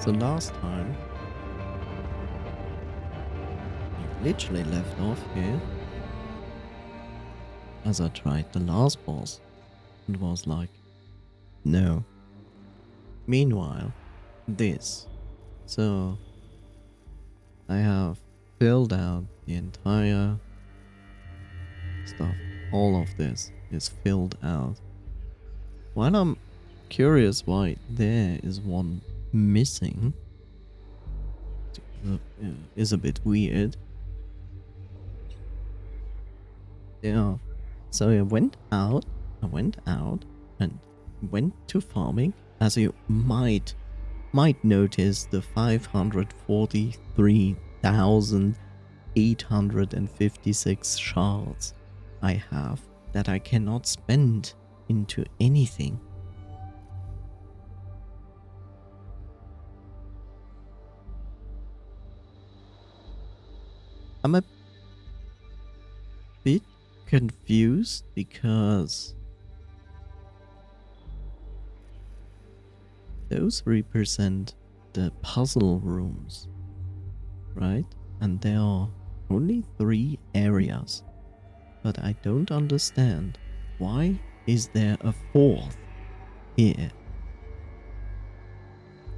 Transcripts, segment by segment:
So last time, I literally left off here as I tried the last boss and was like, no. Meanwhile, this. So I have filled out the entire stuff. All of this is filled out. While I'm curious why there is one missing, is a bit weird. Yeah. So I went out and went to farming. As you might notice, the 543,856 shards I have that I cannot spend into anything. I'm a bit confused because those represent the puzzle rooms, right? And there are only 3 areas. But I don't understand. Why is there a 4th here?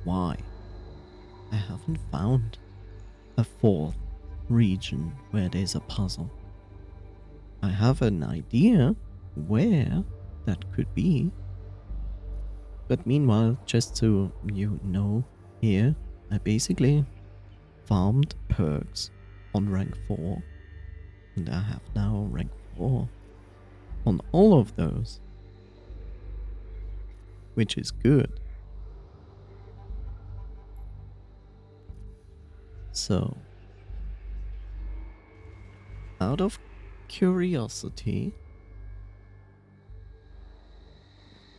Why? I haven't found a 4th region where there's a puzzle. I have an idea where that could be. But meanwhile, just so you know, here, I basically farmed perks on rank 4. And I have now rank 4 on all of those. Which is good. So, out of curiosity,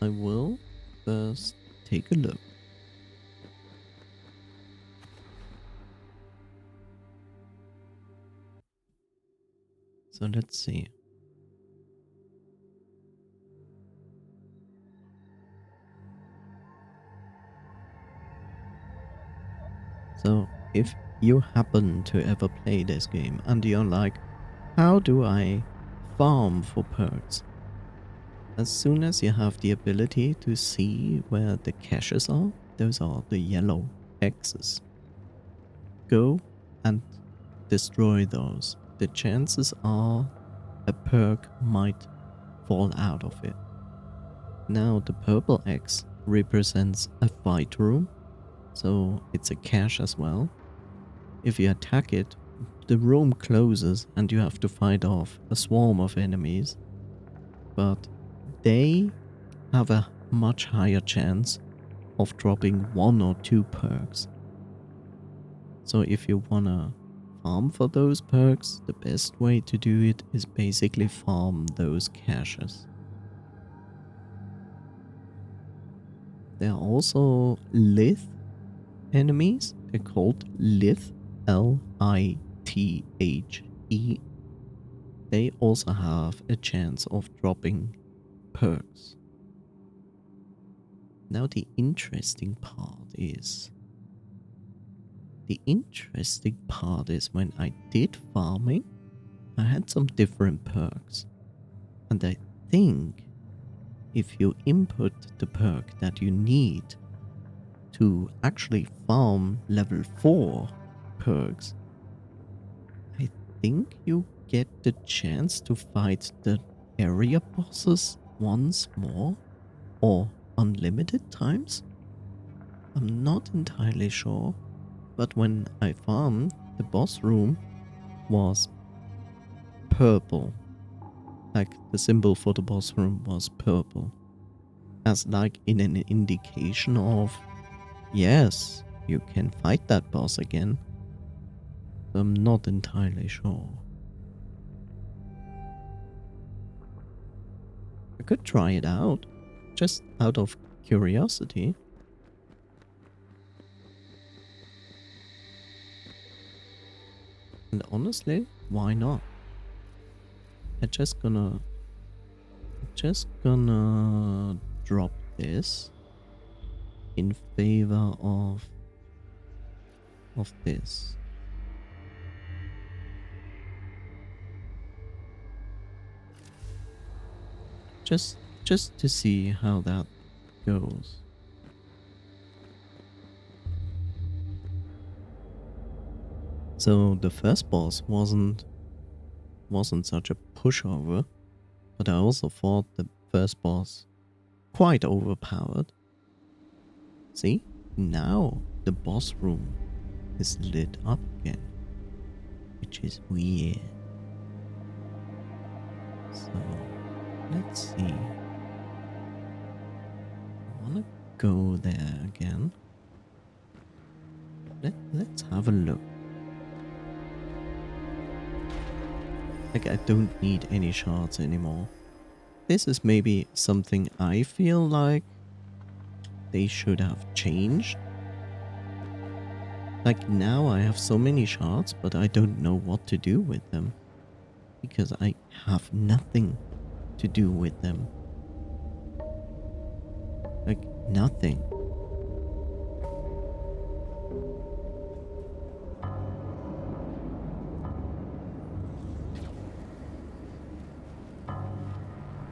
I will first take a look. So let's see. So if you happen to ever play this game and you're like, how do I farm for perks? As soon as you have the ability to see where the caches are, those are the yellow X's, go and destroy those. The chances are a perk might fall out of it. Now the purple X represents a fight room, so it's a cache as well. If you attack it, the room closes and you have to fight off a swarm of enemies, but they have a much higher chance of dropping 1 or 2 perks. So if you wanna farm for those perks, the best way to do it is basically farm those caches. There are also lith enemies. They're called lith, L-I-T-H-E. They also have a chance of dropping perks. Now the interesting part is when I did farming, I had some different perks. And I think if you input the perk that you need to actually farm level 4 perks, I think you get the chance to fight the area bosses once more or unlimited times. I'm not entirely sure, but when I farmed, the boss room was purple. Like the symbol for the boss room was purple. As like in an indication of, yes, you can fight that boss again. I'm not entirely sure. I could try it out, just out of curiosity. And honestly, why not? I'm just gonna drop this in favor of of this. Just to see how that goes. So the first boss wasn't such a pushover, but I also thought the first boss quite overpowered. See? Now the boss room is lit up again, which is weird. So let's see. I wanna go there again. Let's have a look. Like, I don't need any shards anymore. This is maybe something I feel like they should have changed. Like, now I have so many shards, but I don't know what to do with them. Because I have nothing to do with them. Like, nothing.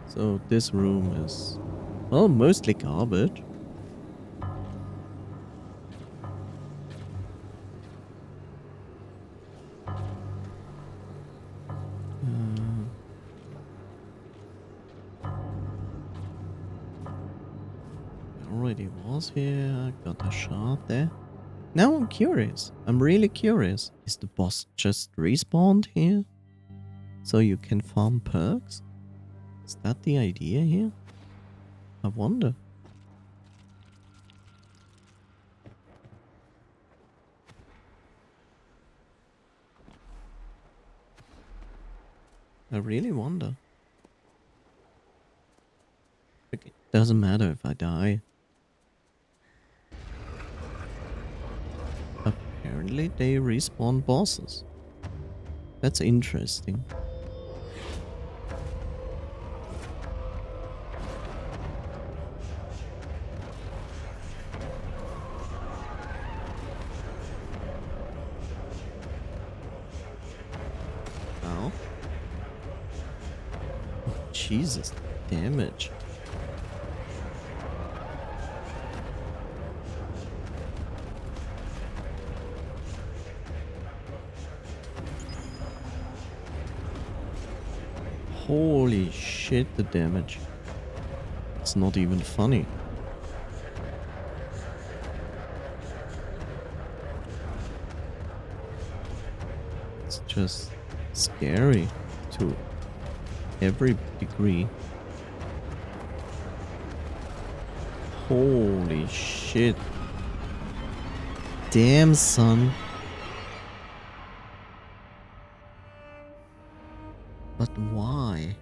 So this room is, well, mostly garbage. Already was here, got a shard there. Now I'm curious. I'm really curious. Is the boss just respawned here? So you can farm perks? Is that the idea here? I wonder. I really wonder. Like, it doesn't matter if I die. Apparently they respawn bosses. That's interesting. Ow. Oh, Jesus, damage. Holy shit, the damage. It's not even funny. It's just scary to every degree. Holy shit. Damn, son. But why?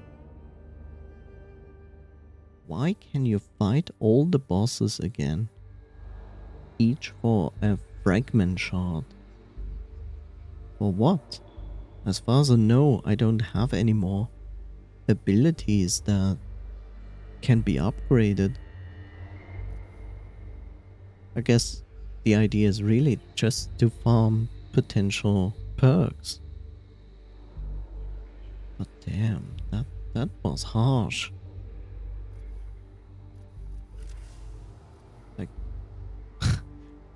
Why can you fight all the bosses again? Each for a fragment shard. For what? As far as I know, I don't have any more abilities that can be upgraded. I guess the idea is really just to farm potential perks. But damn, that was harsh. Like,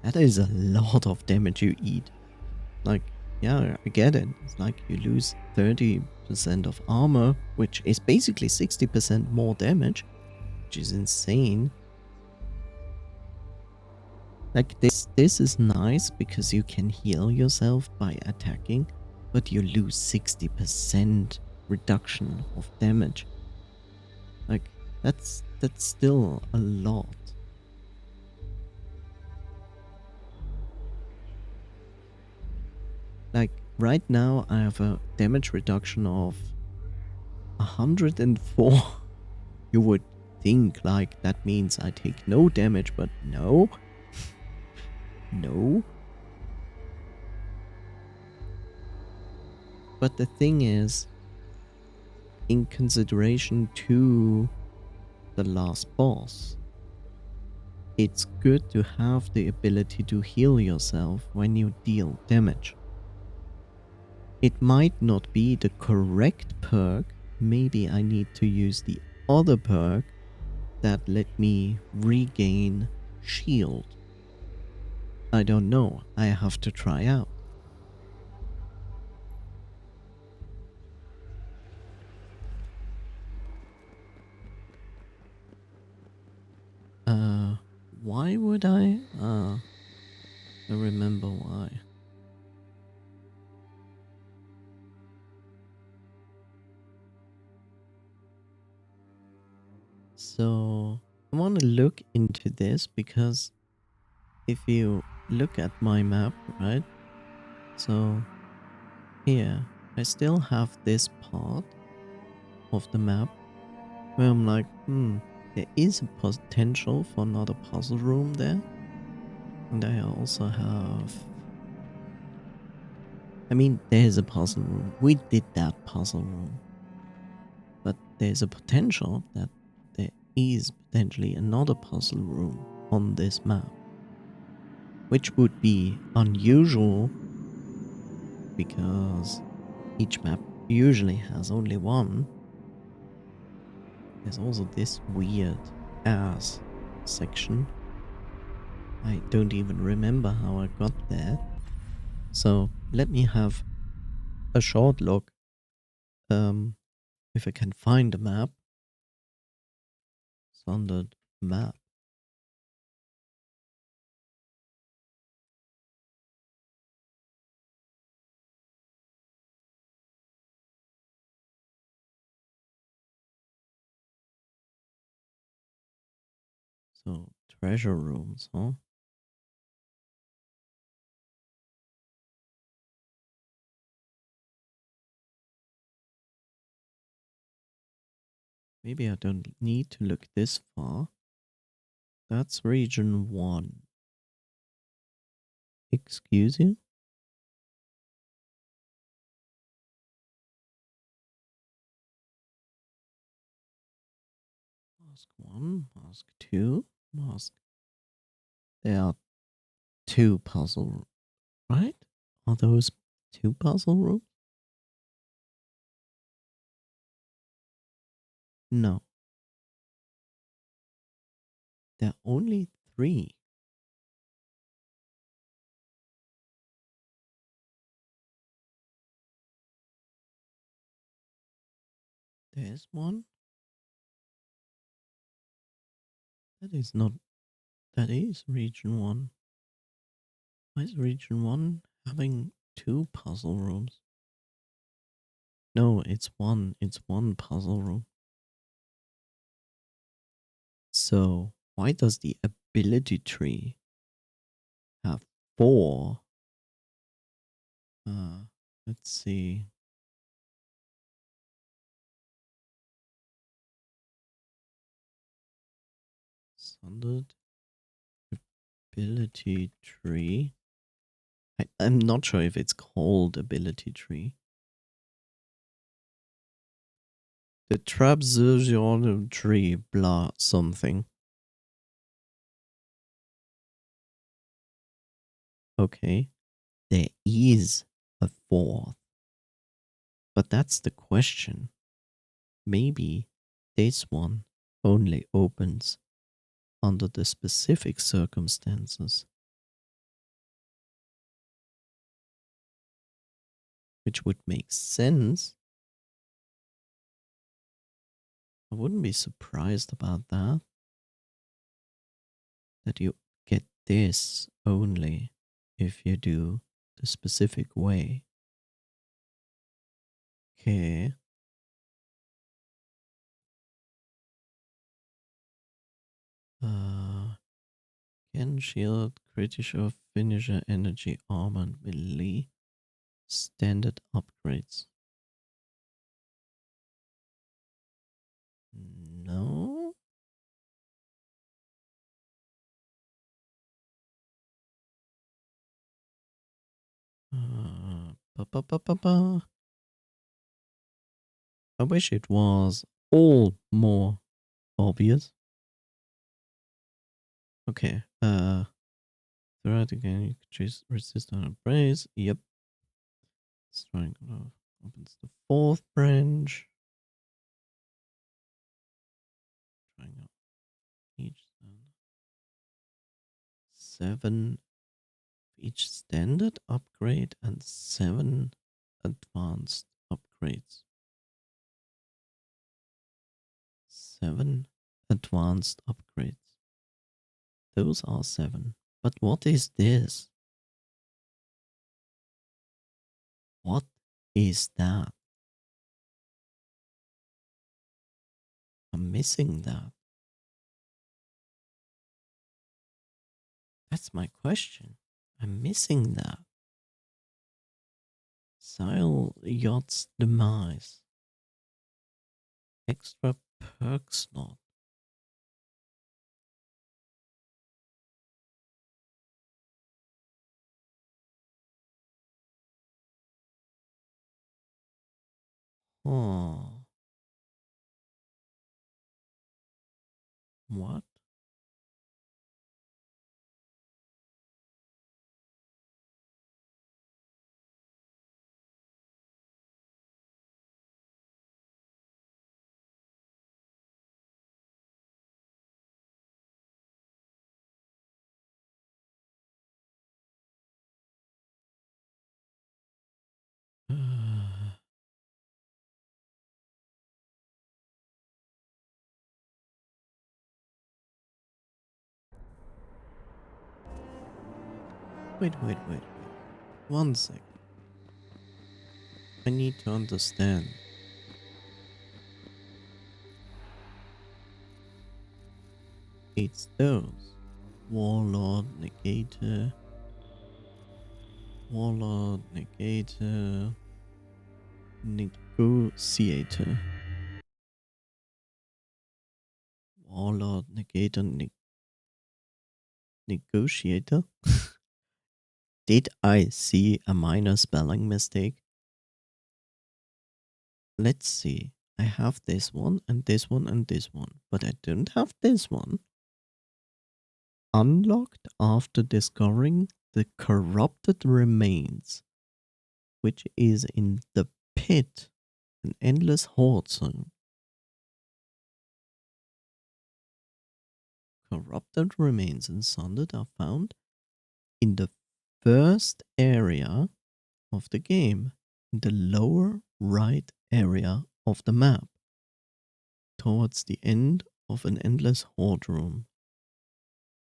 that is a lot of damage you eat. Like, yeah, I get it. It's like you lose 30% of armor, which is basically 60% more damage, which is insane. Like, this is nice because you can heal yourself by attacking, but you lose 60% reduction of damage. Like, that's still a lot. Like, right now I have a damage reduction of 104. You would think like that means I take no damage, but no. No. But the thing is, in consideration to the last boss, it's good to have the ability to heal yourself when you deal damage. It might not be the correct perk. Maybe I need to use the other perk that let me regain shield. I don't know. I have to try out. Why would I? I remember why. So I want to look into this because if you look at my map, right? So here, I still have this part of the map where I'm like, there is a potential for another puzzle room there. And I also have... I mean, there's a puzzle room. We did that puzzle room. But there's a potential that there is potentially another puzzle room on this map. Which would be unusual because each map usually has only one. There's also this weird ass section. I don't even remember how I got there. So let me have a short look. If I can find a map. Sundered map. So treasure rooms, huh? Maybe I don't need to look this far. That's region 1. Excuse you? Mask 1, mask 2, mask. There are 2 puzzle, right? Are those 2 puzzle rooms? No. There are only 3. There's one. That is not. That is region 1. Why is region 1 having 2 puzzle rooms? No, it's one. It's one puzzle room. So why does the ability tree have 4? Let's see. Sundered ability tree. I'm not sure if it's called ability tree. The trapezoidal tree, blah, something. Okay. There is a 4th. But that's the question. Maybe this one only opens under the specific circumstances. Which would make sense. I wouldn't be surprised about that. That you get this only if you do the specific way. Okay. Can shield, critical finisher, energy, armor, and melee. Standard upgrades. No. Ba, ba, ba, ba. I wish it was all more obvious. Okay. Throughout the game, you can choose resist on a brace. Yep. Triangle opens the fourth branch. Triangle each seven each standard upgrade and 7 advanced upgrades. 7 advanced upgrades. Those are 7. But what is this? What is that? I'm missing that. That's my question. I'm missing that. Sail Yacht's Demise. Extra perk slot. Oh. What? Wait. 1 second. I need to understand. It's those. Warlord, Negator. Warlord, Negator. Negotiator. Warlord, Negator, Negotiator? Did I see a minor spelling mistake? Let's see. I have this one and this one and this one, but I don't have this one. Unlocked after discovering the corrupted remains, which is in the pit, an endless horde zone. Corrupted remains in Sundered are found in the first area of the game, in the lower right area of the map, towards the end of an endless horde room.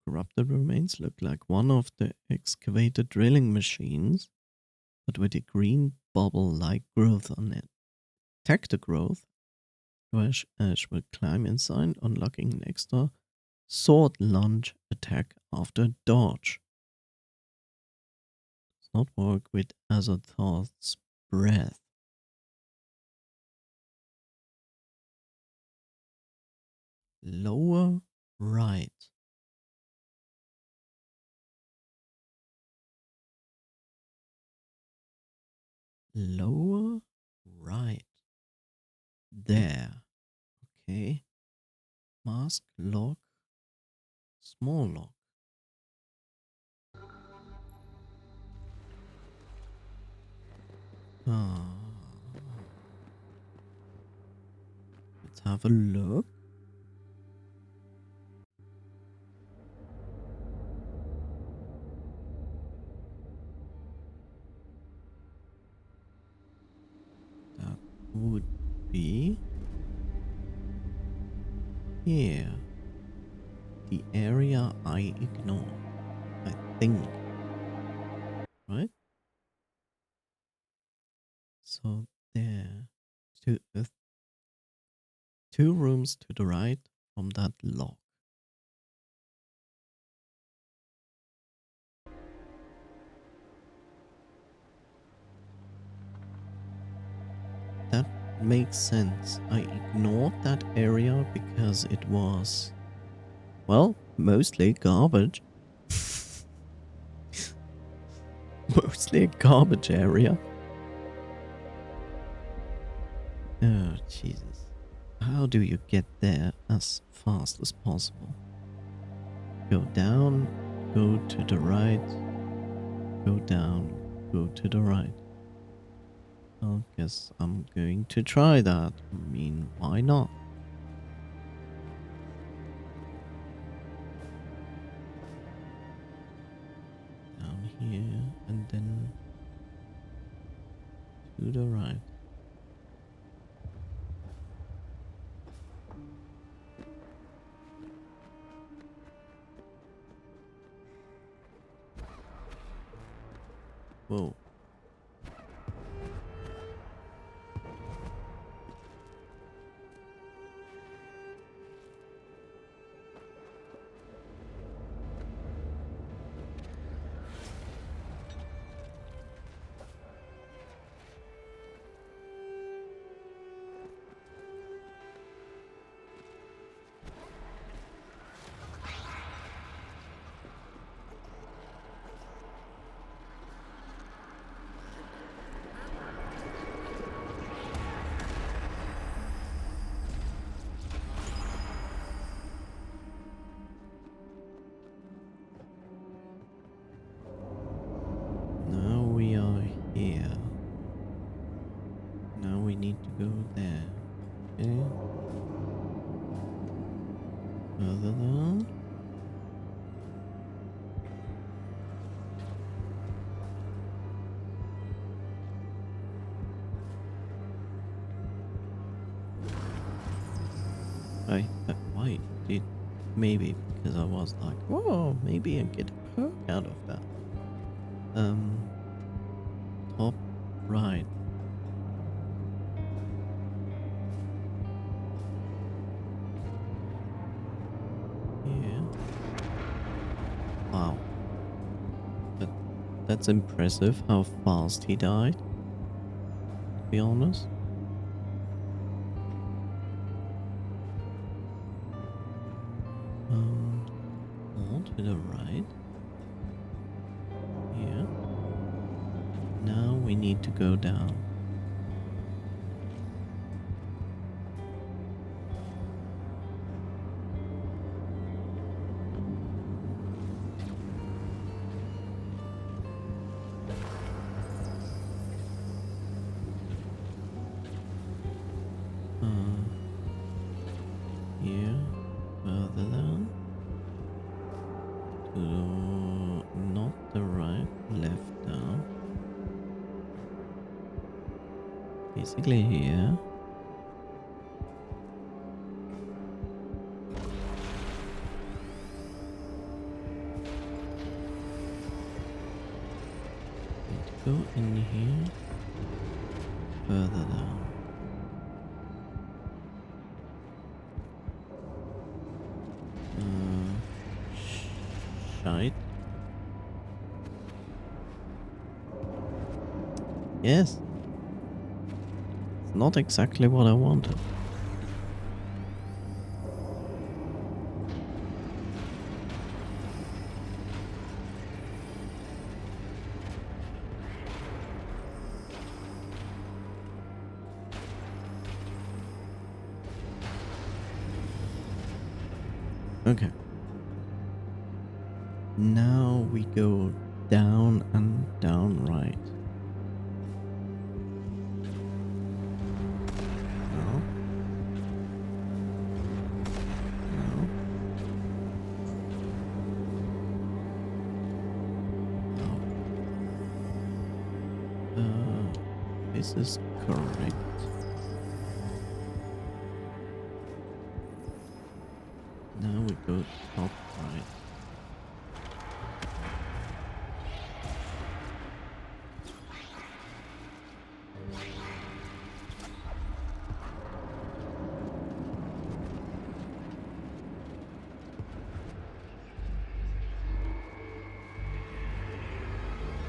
Corrupted remains look like one of the excavated drilling machines, but with a green bubble-like growth on it. Attack the growth. Ash will climb inside, unlocking an extra sword lunge attack after dodge. Does not work with Azathoth's breath. Lower right. Lower right. There. Okay. Mask lock. Small lock. Ah. Let's have a look. That would be here. The area I ignore. I think. Right? So there. Two rooms to the right from that lock. That makes sense. I ignored that area because it was, well, mostly garbage. Mostly a garbage area. Oh, Jesus. How do you get there as fast as possible? Go down, go to the right, go down, go to the right. I guess I'm going to try that. I mean, why not? Down here and then to the right. Whoa. Now we are here. Now we need to go there. Okay. Further down. Why did maybe because I was like, whoa, maybe I get a perk out of that. Top right. Yeah. Wow. But that's impressive how fast he died. To be honest. All to the right. Here. Now we need to go down. Here. Further down. To not the right, left down. Basically here. Need to go in here. Further down. Shite. Yes. It's not exactly what I wanted. Okay. Now we go down and down right. No. No. No. This is correct. Now we go top right.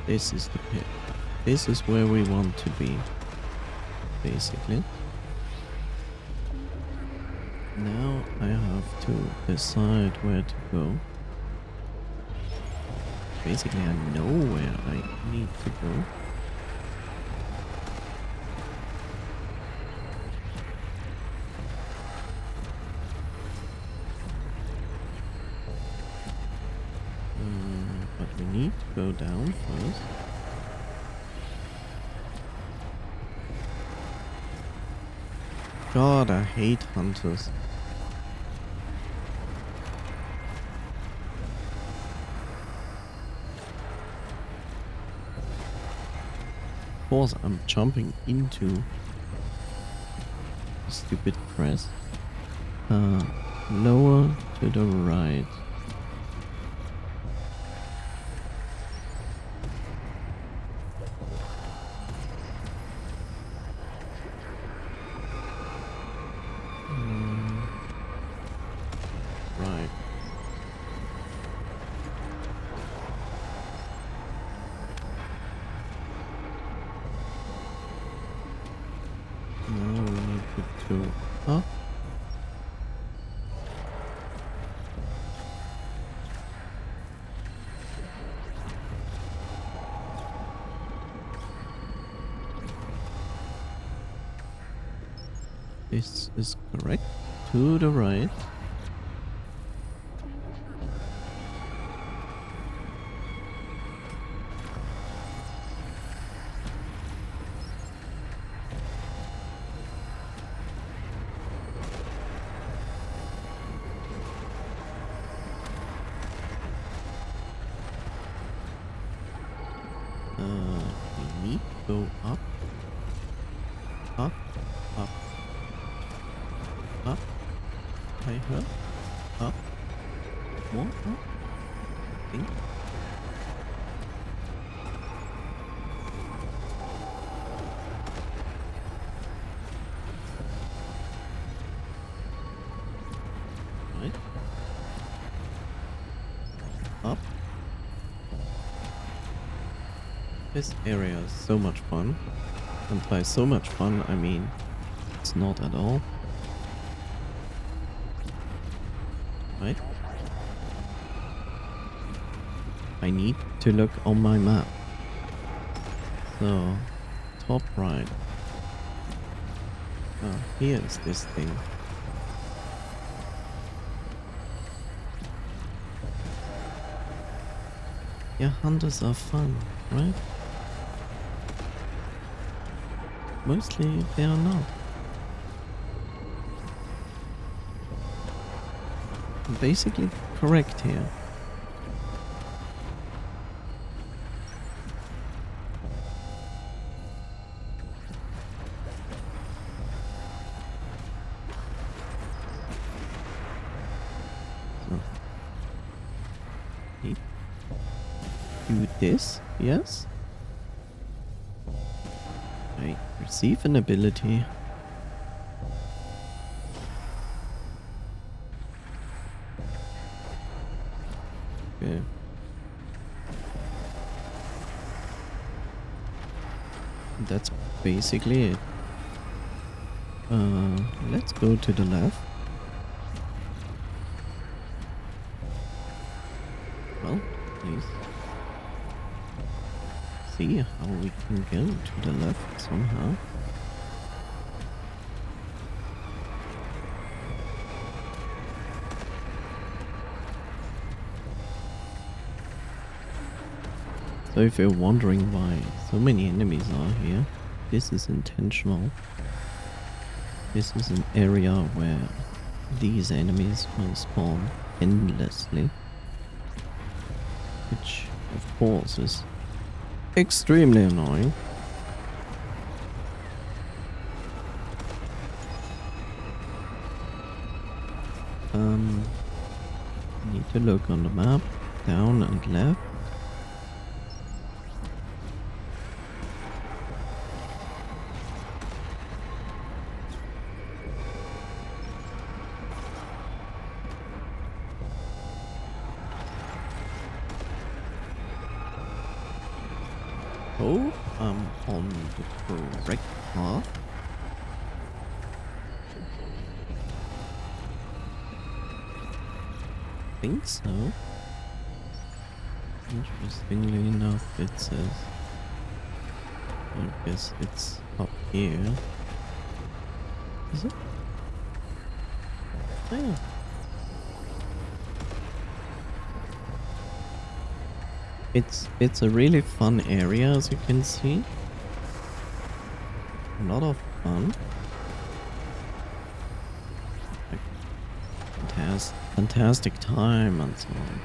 This is the pit. This is where we want to be, basically. Now I have to decide where to go. Basically, I know where I need to go. We need to go down first. God, I hate hunters. Of course, I'm jumping into the stupid crest. Lower to the right. Right. Now we need to go up. This is correct. To the right. We need to go up. Up. Up. Up. I heard. Up. More up. I think. Right. Up. This area is so much fun. And by so much fun, I mean it's not at all. Right? I need to look on my map. So, top right. Oh, here is this thing. Yeah, hunters are fun, right? Mostly they are not. I'm basically correct here. So, do this, yes. I receive an ability. Okay. That's basically it. Let's go to the left. Well, please. See how we can go to the left somehow. So if you're wondering why so many enemies are here, this is intentional. This is an area where these enemies will spawn endlessly. Which, of course, is extremely annoying. Need to look on the map, down and left. Hope I'm on the correct path. Think so. Interestingly enough, it says, I guess it's up here. Is it? Oh, yeah. It's a really fun area, as you can see. A lot of fun. Like, fantastic time and so on.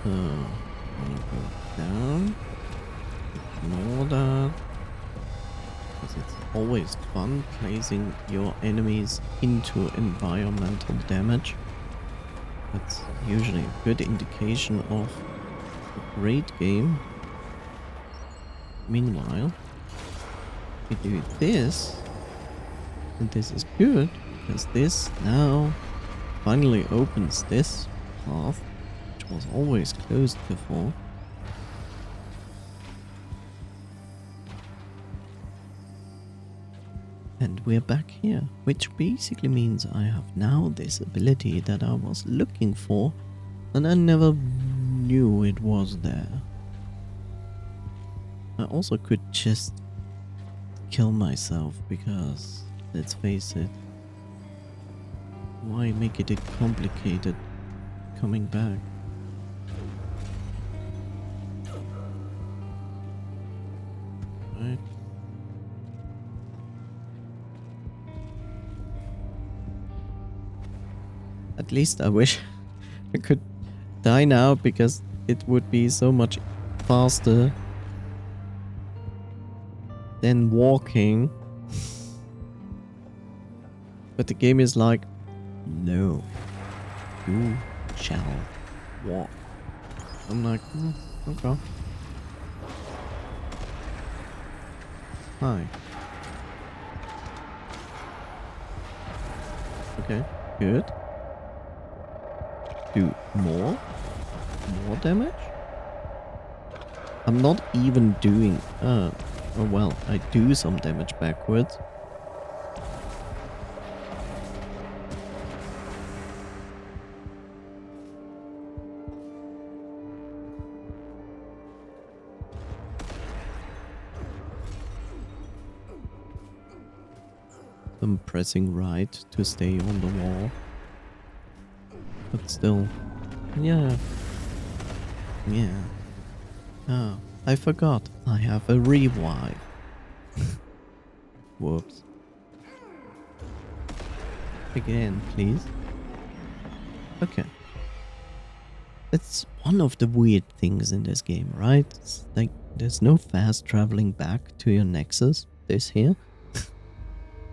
Wanna go down, ignore that, because it's always fun placing your enemies into environmental damage. That's usually a good indication of a great game. Meanwhile, we do this, and this is good, because this now finally opens this path, was always closed before. And we're back here, which basically means I have now this ability that I was looking for and I never knew it was there. I also could just kill myself because, let's face it, why make it complicated coming back? Right. At least I wish I could die now, because it would be so much faster than walking. But the game is like, no, you shall walk. I'm like, okay. Hi. Okay, good. Do more damage? I'm not even doing, oh well, I do some damage backwards. I'm pressing right to stay on the wall. But still, yeah. Oh, I forgot. I have a revive. Whoops. Again, please. Okay. It's one of the weird things in this game, right? It's like there's no fast traveling back to your nexus. This here.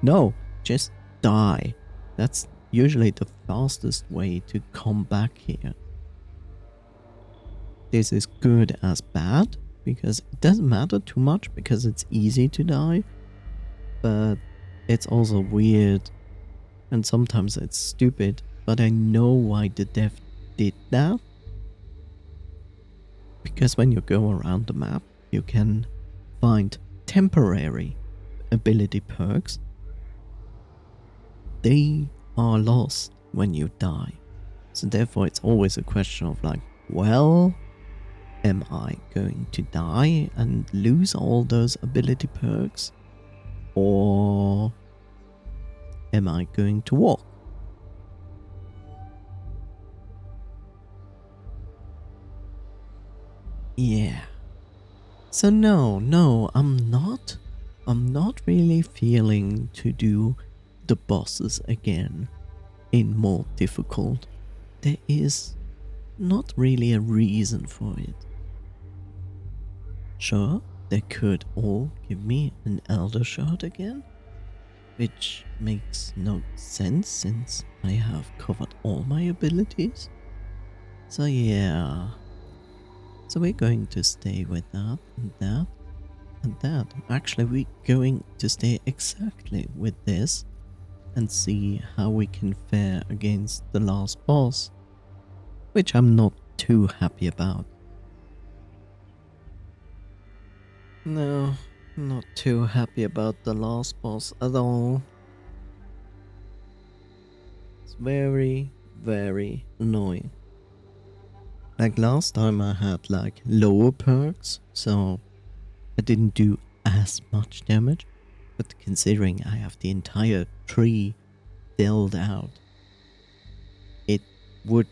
No, just die. That's usually the fastest way to come back here. This is good as bad, because it doesn't matter too much, because it's easy to die. But it's also weird, and sometimes it's stupid, but I know why the dev did that. Because when you go around the map, you can find temporary ability perks. They are lost when you die. So therefore it's always a question of like, well, am I going to die and lose all those ability perks? Or am I going to walk? Yeah. So no, I'm not really feeling to do the bosses again in more difficult. There is not really a reason for it. Sure, they could all give me an Elder Shard again, which makes no sense since I have covered all my abilities. So yeah, so we're going to stay with that and that and that. Actually, we're going to stay exactly with this and see how we can fare against the last boss, which I'm not too happy about. No, not too happy about the last boss at all. It's very, very annoying. Like last time I had like lower perks, so I didn't do as much damage. But considering I have the entire tree dealt out, it would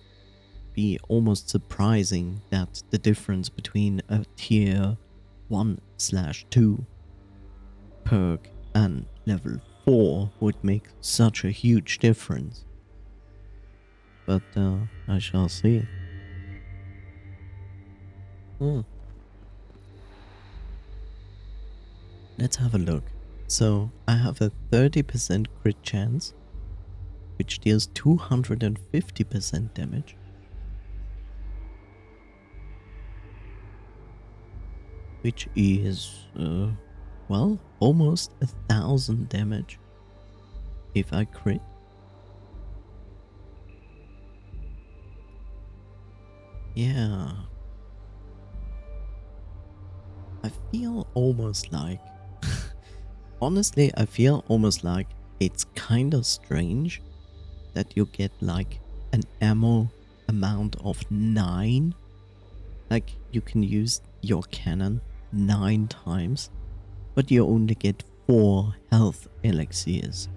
be almost surprising that the difference between a tier 1 slash 2 perk and level 4 would make such a huge difference. But I shall see. Hmm. Let's have a look. So I have a 30% crit chance, which deals 250% damage. Which is, well, almost 1,000 damage if I crit. Yeah. I feel almost like, honestly, I feel almost like it's kind of strange that you get like an ammo amount of 9. Like you can use your cannon 9 times, but you only get 4 health elixirs,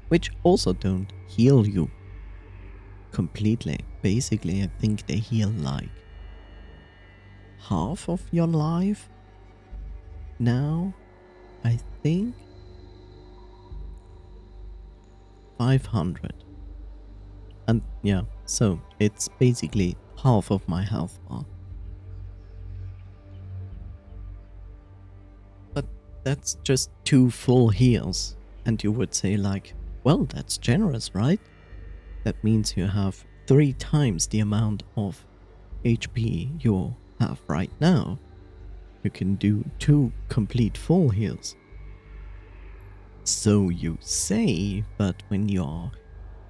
which also don't heal you completely. Basically, I think they heal like half of your life. Now, I think 500. And yeah, so it's basically half of my health bar. But that's just 2 full heals. And you would say like, well, that's generous, right? That means you have 3 times the amount of HP you have right now. You can do 2 complete full heals. So you say, but when you're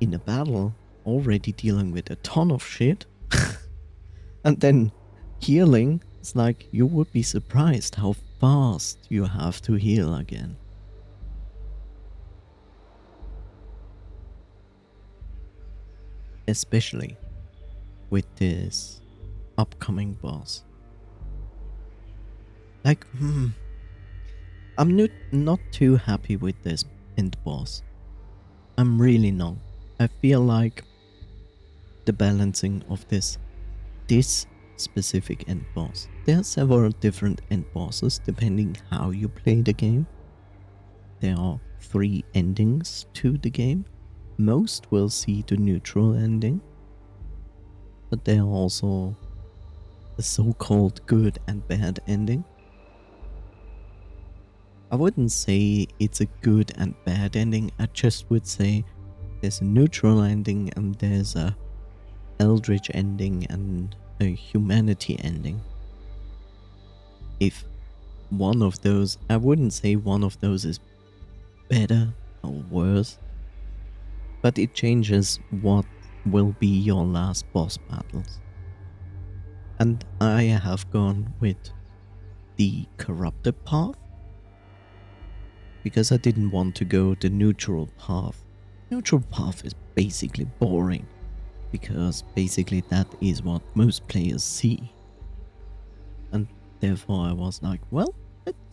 in a battle already dealing with a ton of shit, and then healing, it's like you would be surprised how fast you have to heal again. Especially with this upcoming boss. Like, I'm not too happy with this end boss. I'm really not. I feel like the balancing of this specific end boss. There are several different end bosses depending how you play the game. There are 3 endings to the game. Most will see the neutral ending, but there are also the so-called good and bad ending. I wouldn't say it's a good and bad ending, I just would say there's a neutral ending and there's a eldritch ending and a humanity ending. If one of those, I wouldn't say one of those is better or worse, but it changes what will be your last boss battles. And I have gone with the corrupted path because I didn't want to go the neutral path. Neutral path is basically boring because basically that is what most players see. And therefore I was like, well,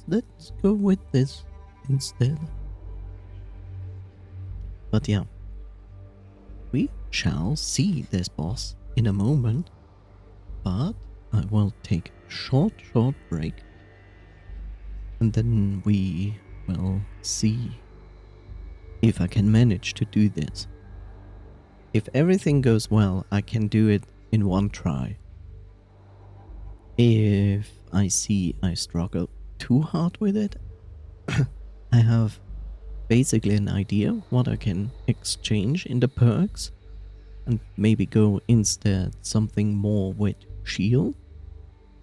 let's go with this instead. But yeah, we shall see this boss in a moment, but I will take a short break and then we will see if I can manage to do this. If everything goes well, I can do it in one try. If I see I struggle too hard with it, I have basically an idea what I can exchange in the perks and maybe go instead something more with shield.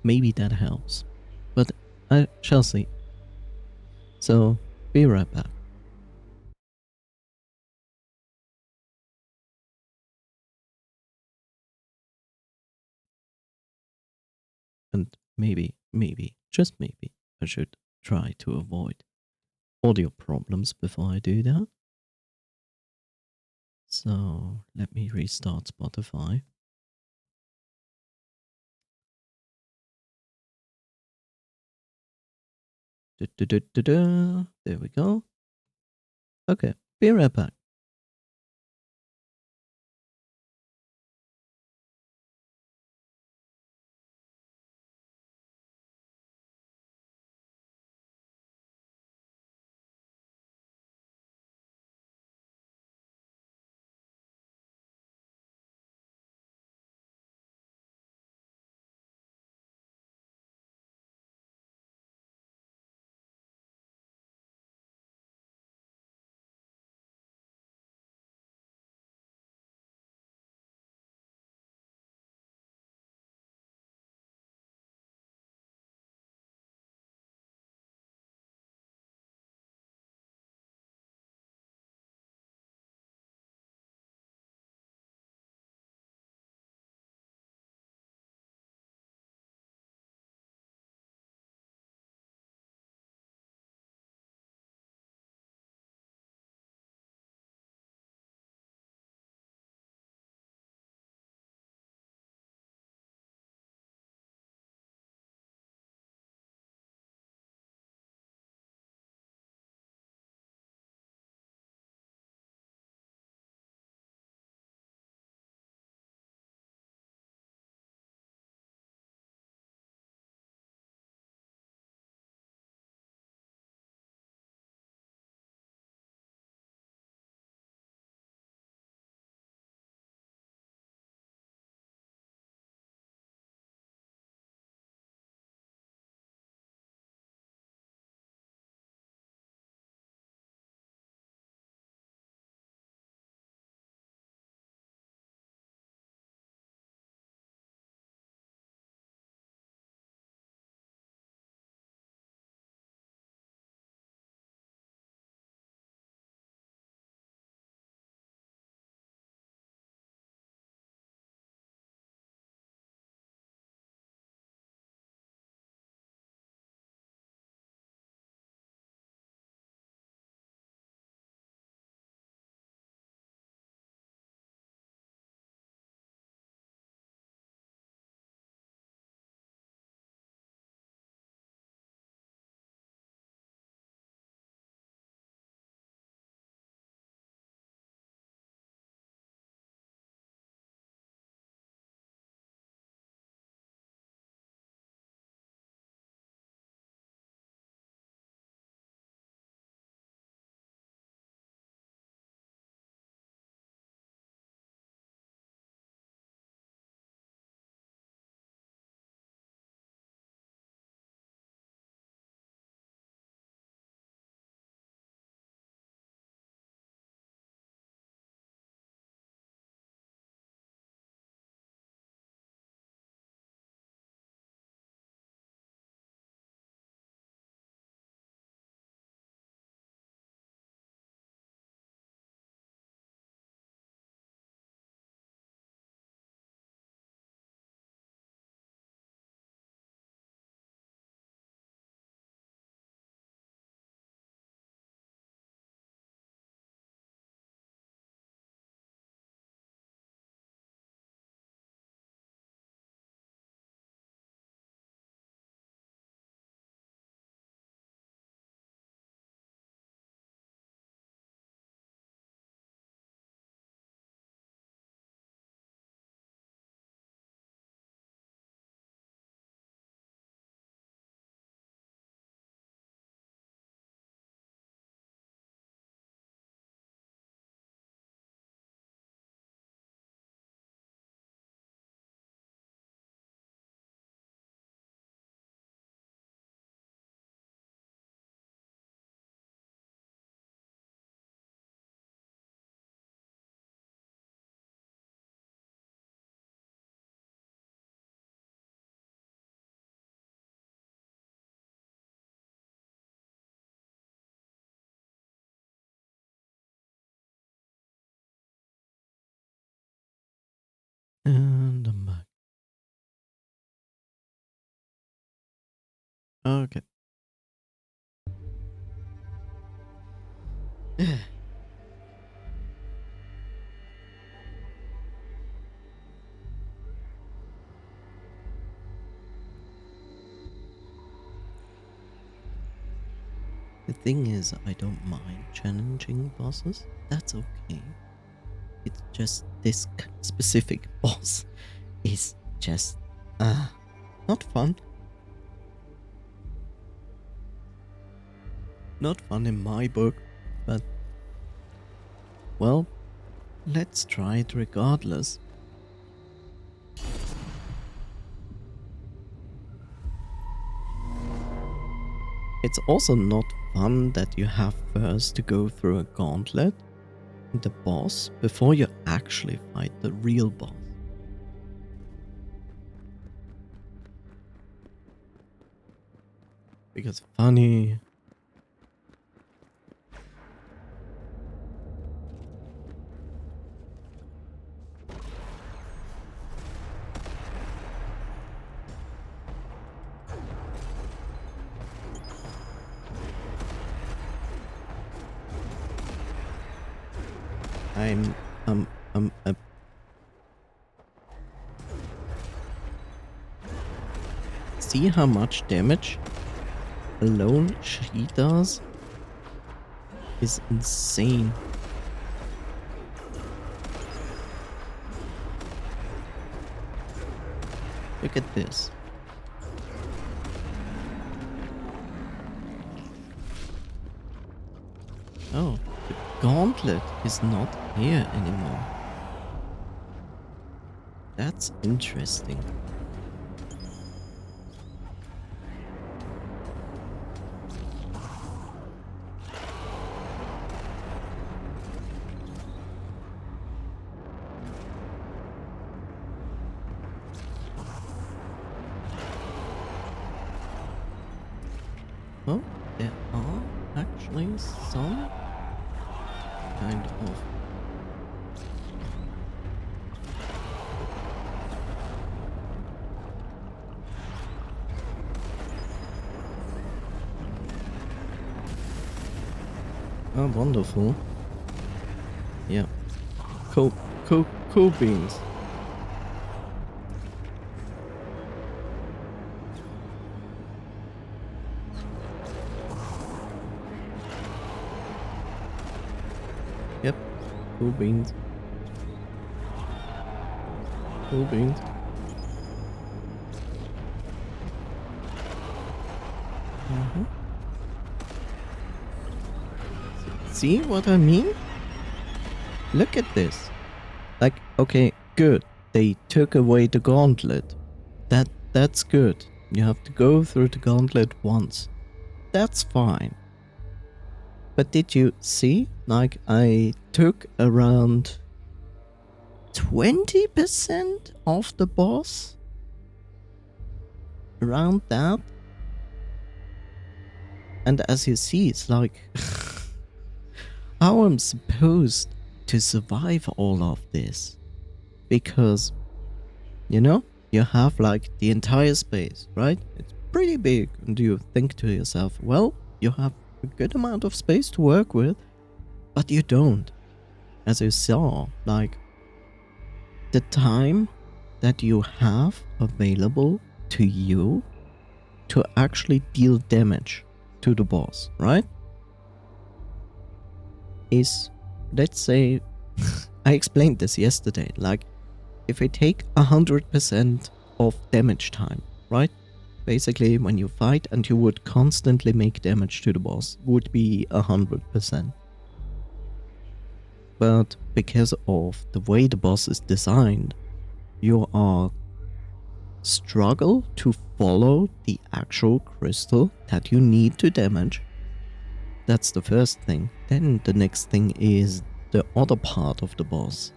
Maybe that helps. But I shall see. So, be right back. And maybe, just maybe, I should try to avoid audio problems before I do that. So let me restart Spotify. There we go. Okay, be right back. And I'm back. Okay. The thing is, I don't mind challenging bosses. That's okay. It's just this specific boss is just not fun. Not fun in my book, but well, let's try it regardless. It's also not fun that you have first to go through a gauntlet, the boss, before you actually fight the real boss. Because funny. See how much damage alone she does? Is insane. Look at this. Oh, the gauntlet is not here anymore. That's interesting. Oh, there are actually some kind of oh, wonderful. Yeah. Cool beans. Yep. Cool beans. Cool beans. See what I mean? Look at this. Like, okay, good. They took away the gauntlet. That's good. You have to go through the gauntlet once. That's fine. But did you see? Like, I took around 20% of the boss? Around that? And as you see, it's like how I'm supposed to survive all of this. Because, you know, you have like the entire space, right? It's pretty big. And you think to yourself, well, you have a good amount of space to work with, but you don't. As you saw, like, the time that you have available to you to actually deal damage to the boss, right? Is, let's say, I explained this yesterday, like, if I take 100% of damage time, right? Basically, when you fight and you would constantly make damage to the boss, would be 100%. But because of the way the boss is designed, you are struggle to follow the actual crystal that you need to damage. That's the first thing. Then the next thing is the other part of the boss.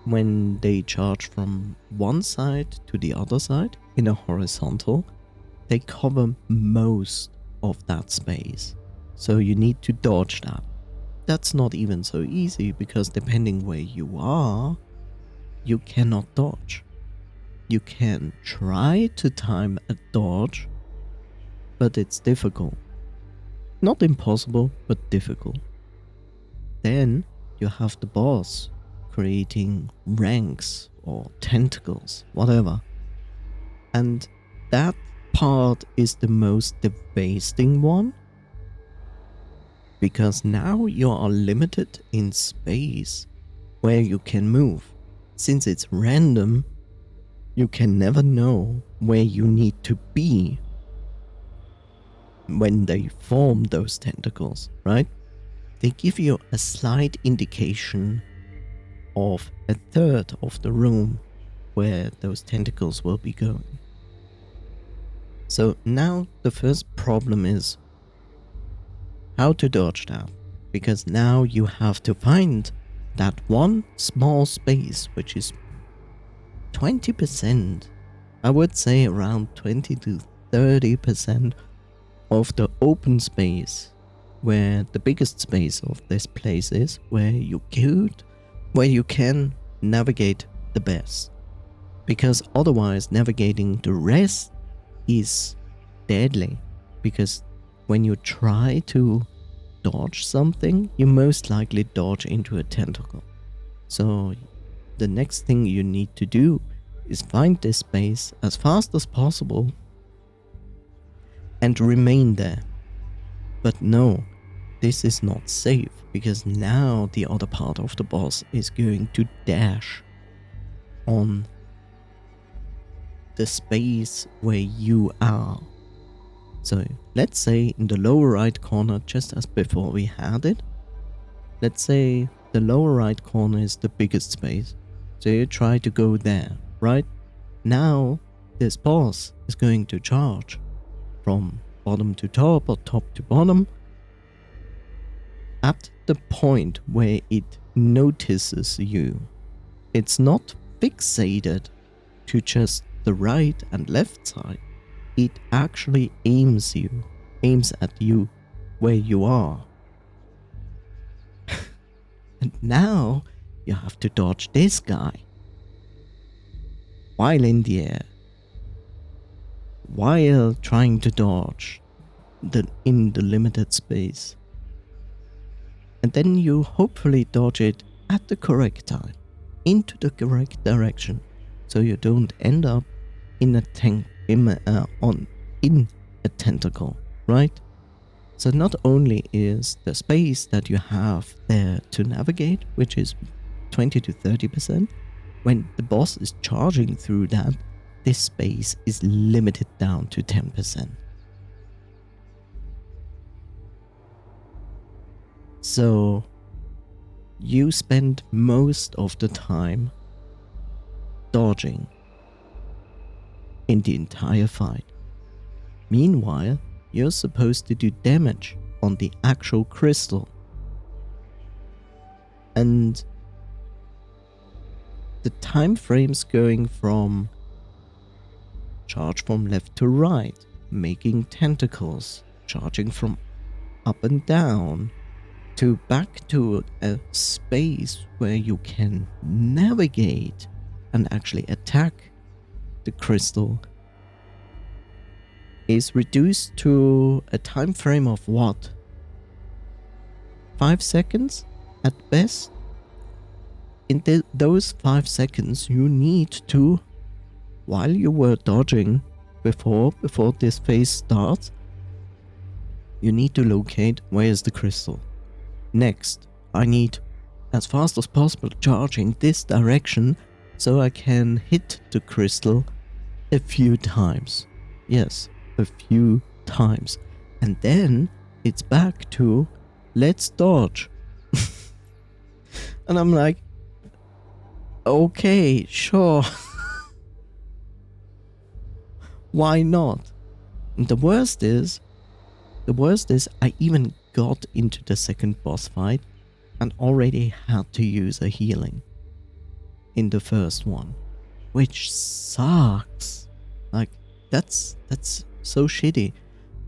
When they charge from one side to the other side in a horizontal, they cover most of that space. So you need to dodge that. That's not even so easy because depending where you are, you cannot dodge. You can try to time a dodge, but it's difficult. Not impossible, but difficult. Then you have the boss creating ranks or tentacles, whatever. And that part is the most devastating one, because now you are limited in space where you can move. Since it's random, you can never know where you need to be when they form those tentacles, right? They give you a slight indication of a third of the room where those tentacles will be going. So now the first problem is how to dodge that, because now you have to find that one small space, which is 20%, I would say around 20 to 30% of the open space, where the biggest space of this place is, where you can navigate the best. Because otherwise navigating the rest is deadly, because when you try to dodge something, you most likely dodge into a tentacle. So the next thing you need to do is find this space as fast as possible and remain there. But no, this is not safe, because now the other part of the boss is going to dash on the space where you are. So let's say in the lower right corner, just as before we had it, let's say the lower right corner is the biggest space. So you try to go there, right? Now this boss is going to charge from bottom to top or top to bottom. At the point where it notices you, it's not fixated to just the right and left side. It actually aims at you where you are. And now you have to dodge this guy while in the air, while trying to dodge in the limited space. And then you hopefully dodge it at the correct time, into the correct direction, so you don't end up in a tentacle, right? So not only is the space that you have there to navigate, which is 20 to 30%, when the boss is charging through that, this space is limited down to 10%. So you spend most of the time dodging in the entire fight. Meanwhile, you're supposed to do damage on the actual crystal. And the time frames going from charge from left to right, making tentacles, charging from up and down, to back to a space where you can navigate and actually attack the crystal, is reduced to a time frame of what? 5 seconds at best? In those 5 seconds you need to, while you were dodging before this phase starts, you need to locate where is the crystal. Next, I need, as fast as possible, charge in this direction so I can hit the crystal a few times. Yes, a few times. And then it's back to let's dodge. And I'm like, okay, sure. Why not? And the worst is I even got into the second boss fight and already had to use a healing in the first one, which sucks. Like, that's so shitty,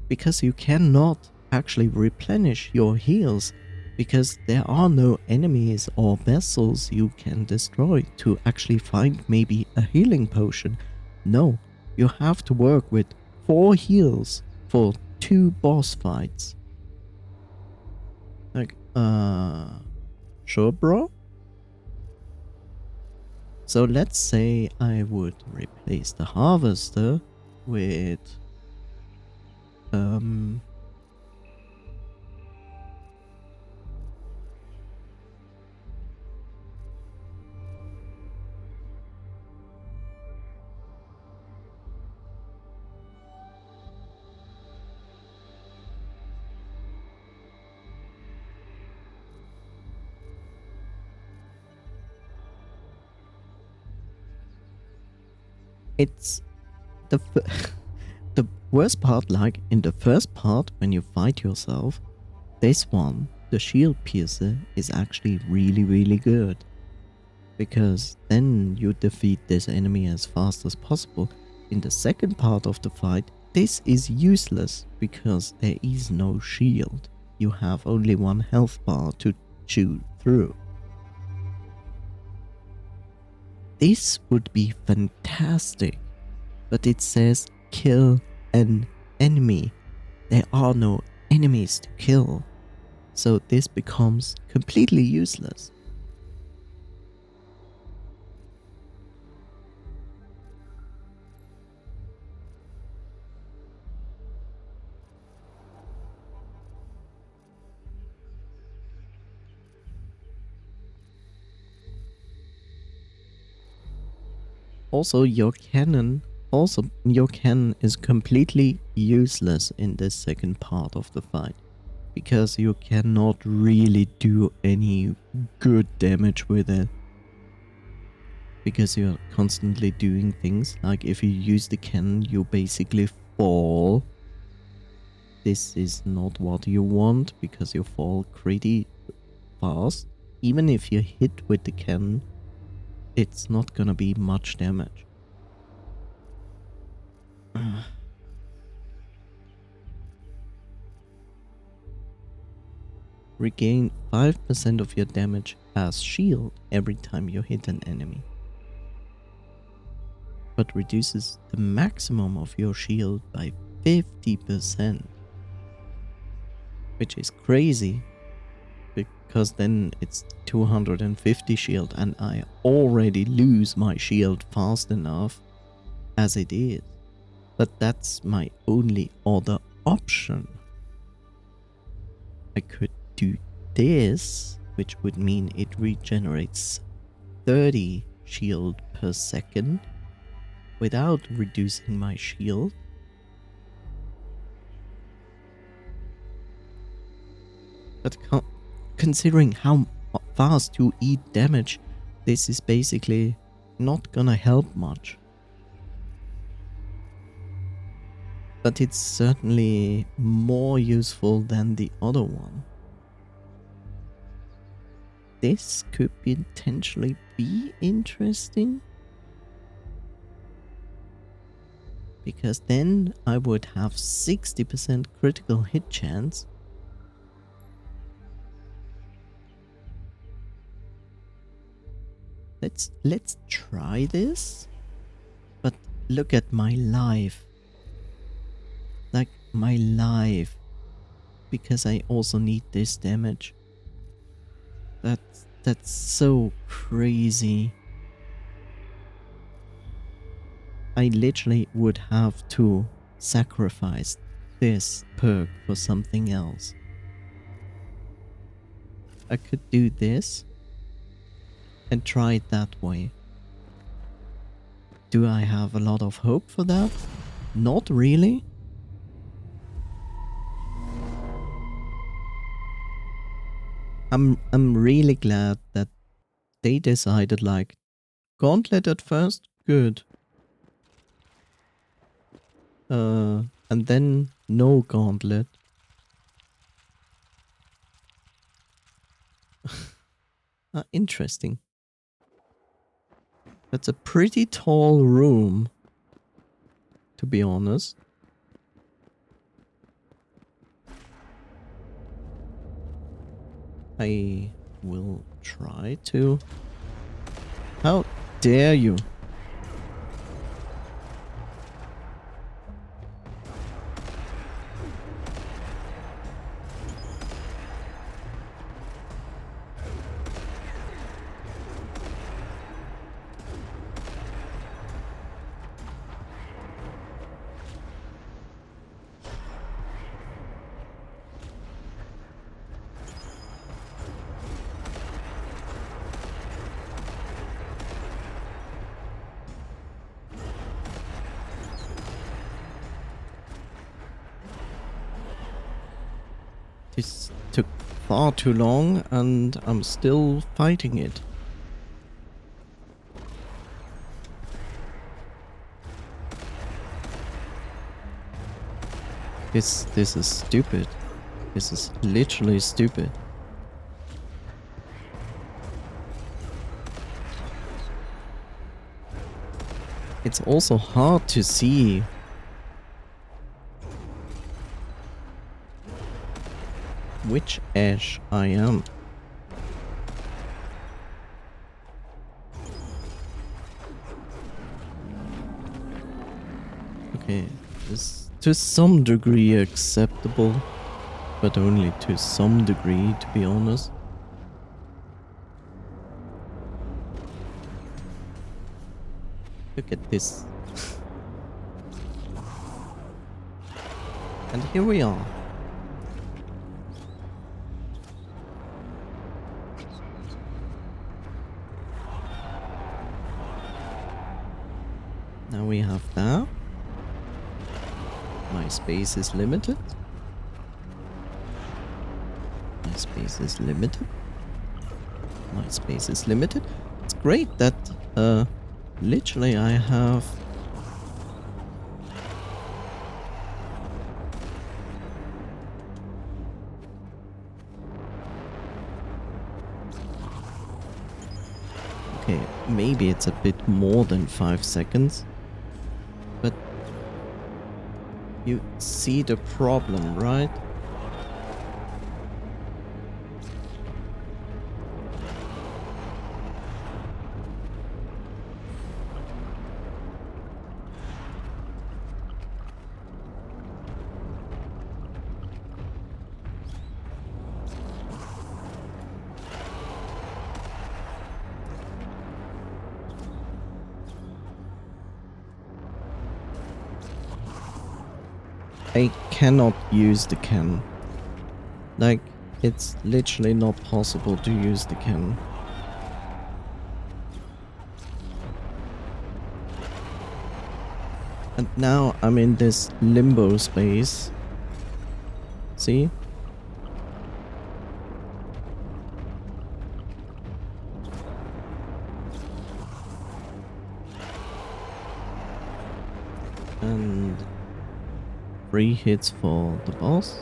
because you cannot actually replenish your heals, because there are no enemies or vessels you can destroy to actually find maybe a healing potion. No, you have to work with 4 heals for 2 boss fights. Uh, sure, bro. So let's say I would replace the harvester with it's the the worst part. Like in the first part, when you fight yourself, this one, the shield piercer, is actually really good, because then you defeat this enemy as fast as possible. In the second part of the fight, this is useless because there is no shield. You have only one health bar to chew through. This would be fantastic, but it says kill an enemy. There are no enemies to kill, so this becomes completely useless. Also, your cannon is completely useless in this second part of the fight, because you cannot really do any good damage with it, because you're constantly doing things like if you use the cannon, you basically fall. This is not what you want, because you fall pretty fast. Even if you hit with the cannon, it's not gonna be much damage. Regain 5% of your damage as shield every time you hit an enemy, but reduces the maximum of your shield by 50%, which is crazy, because then it's 250 shield and I already lose my shield fast enough as it is. But that's my only other option. I could do this, which would mean it regenerates 30 shield per second without reducing my shield. But considering how fast you eat damage, this is basically not gonna help much. But it's certainly more useful than the other one. This could potentially be interesting, because then I would have 60% critical hit chance. Let's try this. But look at my life. Like my life. Because I also need this damage. That's so crazy. I literally would have to sacrifice this perk for something else. I could do this and try it that way. Do I have a lot of hope for that? Not really. I'm really glad that they decided, like, gauntlet at first, good. And then no gauntlet. Interesting. That's a pretty tall room, to be honest. I will try to... How dare you? This took far too long and I'm still fighting it. This is stupid. This is literally stupid. It's also hard to see which edge I am. Okay, this to some degree acceptable, but only to some degree, to be honest. Look at this. And here we are. Now we have that. My space is limited. My space is limited. My space is limited. It's great that literally I have okay, maybe it's a bit more than 5 seconds. But you see the problem, right? I cannot use the can. Like, it's literally not possible to use the can. And now I'm in this limbo space. See? And 3 hits for the boss,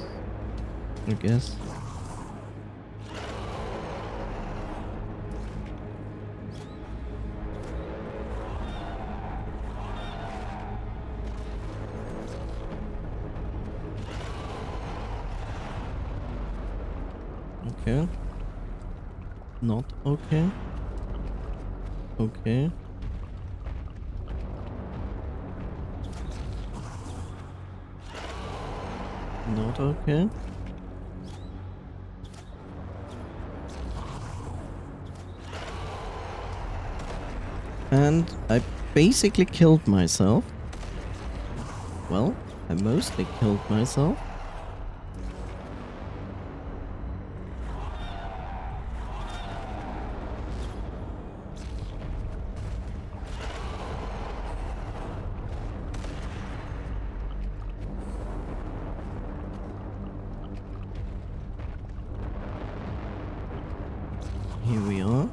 I guess. Okay. Not okay. Okay. Not okay. And I basically killed myself. Well, I mostly killed myself. Here we are.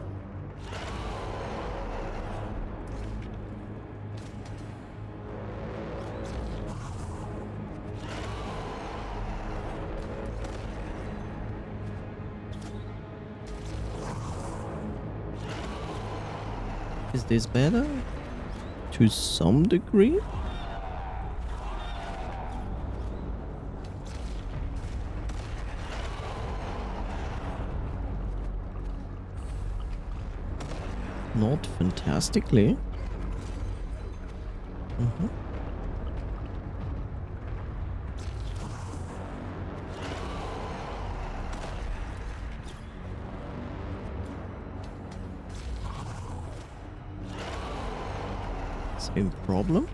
Is this better? To some degree? Not fantastically. Same problem.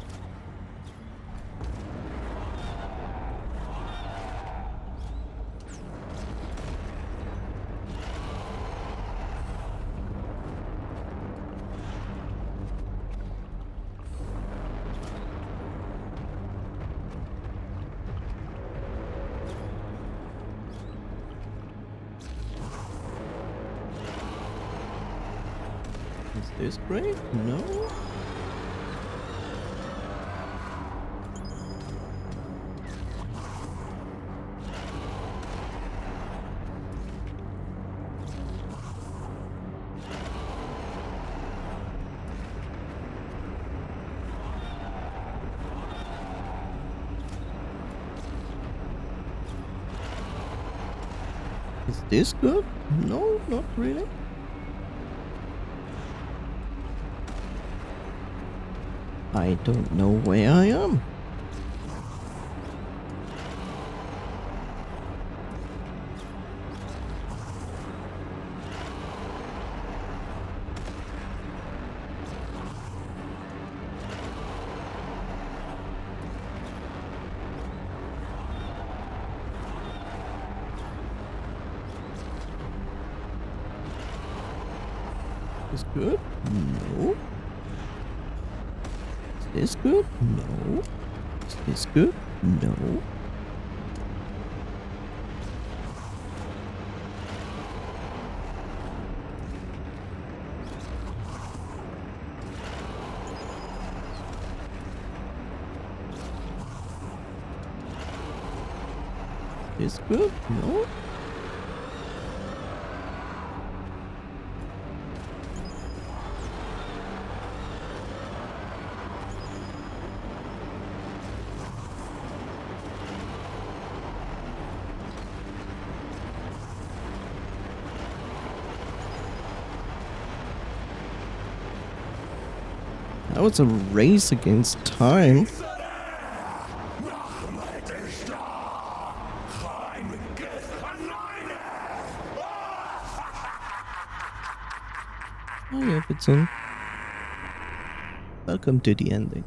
this great? No? Is this good? No, not really. I don't know where I am. Is this good? No. Is this good? No. Is this good? No. Is this good? No. That was a race against time. Hi, Everton. Welcome to the ending.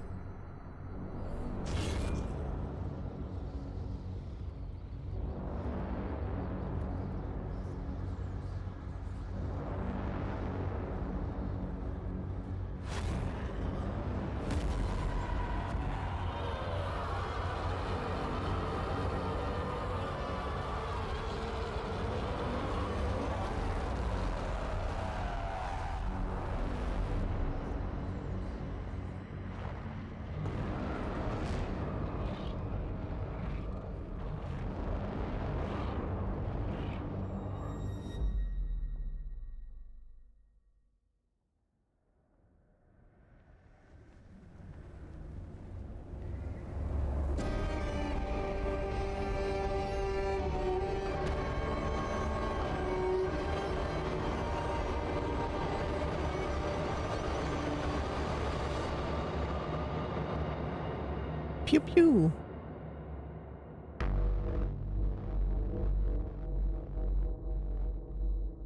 Pew pew.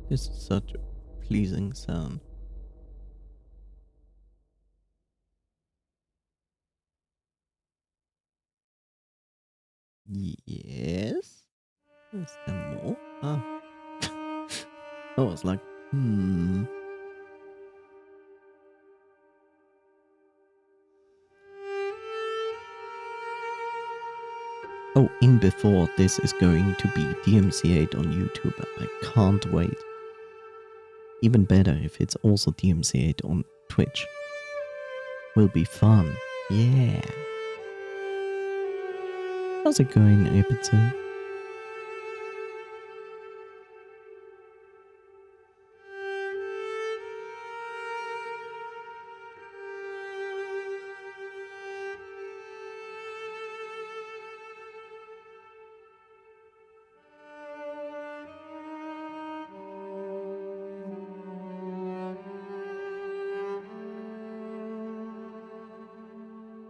This is such a pleasing sound. Yes? Is there more? Ah. I was like, Oh, in before this is going to be DMCA'd on YouTube. I can't wait. Even better if it's also DMCA'd on Twitch. Will be fun. Yeah. How's it going, Everton?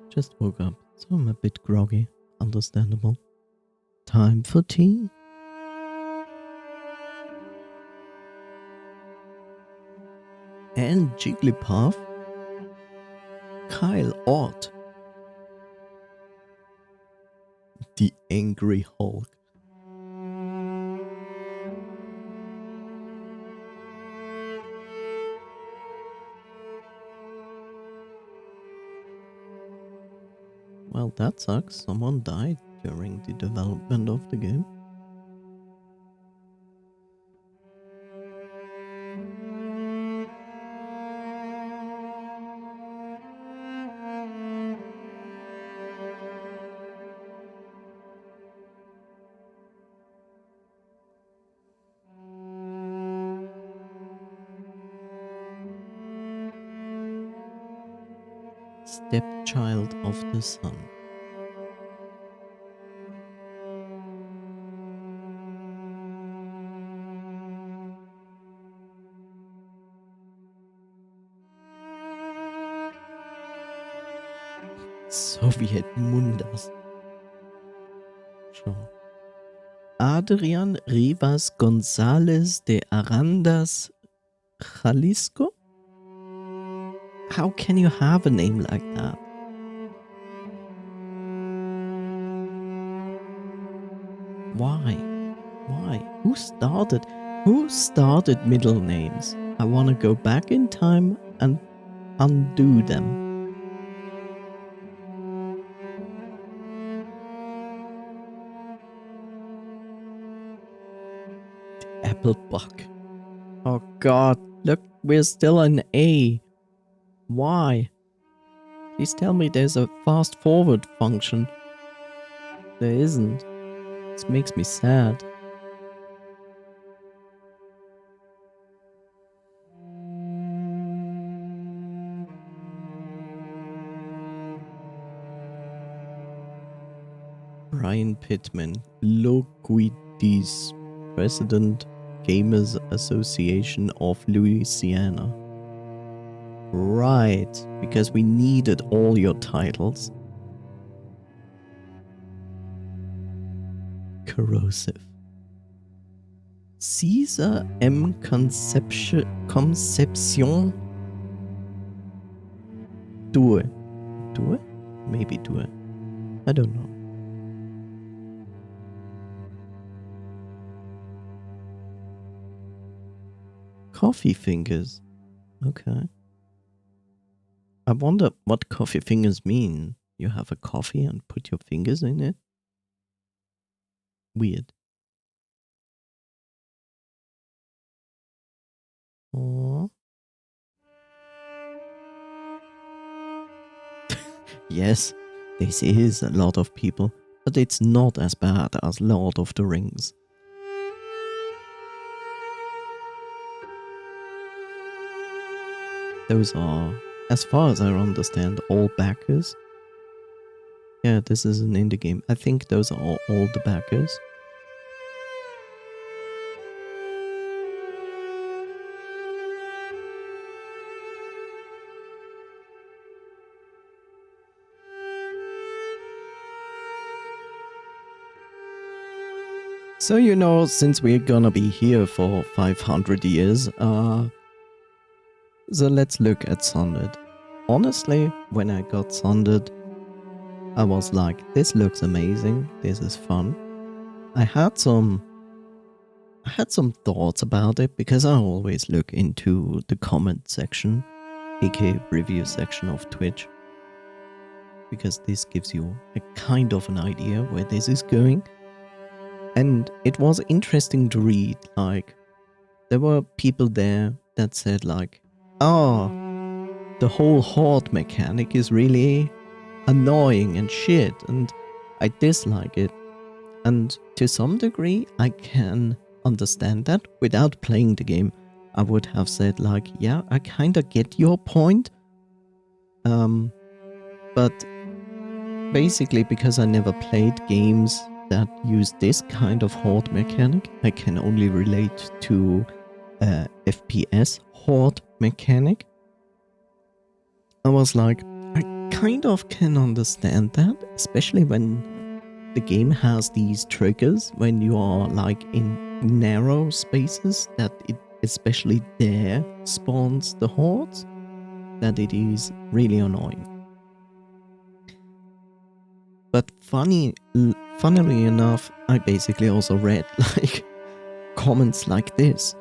Just woke up, so I'm a bit groggy. Understandable. Time for tea. And Jigglypuff. Kyle Ott. The Angry Hulk. Well, that sucks. Someone died during the development of the game. Stepchild of the Sun. Soviet Mundas. Sure. Adrian Rivas González de Arandas, Jalisco? How can you have a name like that? Why? Why? Who started middle names? I want to go back in time and undo them. Applebuck. Oh god, look, we're still an A. Why? Please tell me there's a fast forward function. There isn't. This makes me sad. Brian Pittman, Loquidis, President, Gamers Association of Louisiana. Right, because we needed all your titles. Corrosive. Caesar M. Concepcion Due. Due? Maybe Due. I don't know. Coffee fingers. Okay. I wonder what coffee fingers mean. You have a coffee and put your fingers in it? Weird. Aww. Yes, this is a lot of people, but it's not as bad as Lord of the Rings. Those are, as far as I understand, all backers. Yeah, this is an indie game. I think those are all the backers. So, you know, since we're gonna be here for 500 years, so let's look at Sundered. Honestly, when I got Sundered, I was like, this looks amazing, this is fun. I had some thoughts about it because I always look into the comment section, aka review section of Twitch, because this gives you a kind of an idea where this is going. And it was interesting to read, like, there were people there that said like, oh, the whole horde mechanic is really annoying and shit, and I dislike it. And to some degree, I can understand that. Without playing the game, I would have said like, yeah, I kinda get your point. But basically, because I never played games that use this kind of horde mechanic, I can only relate to FPS horde mechanic. I was like, I kind of can understand that, especially when the game has these triggers when you are like in narrow spaces, that it especially there spawns the hordes, that it is really annoying. But funnily enough, I basically also read like comments like this.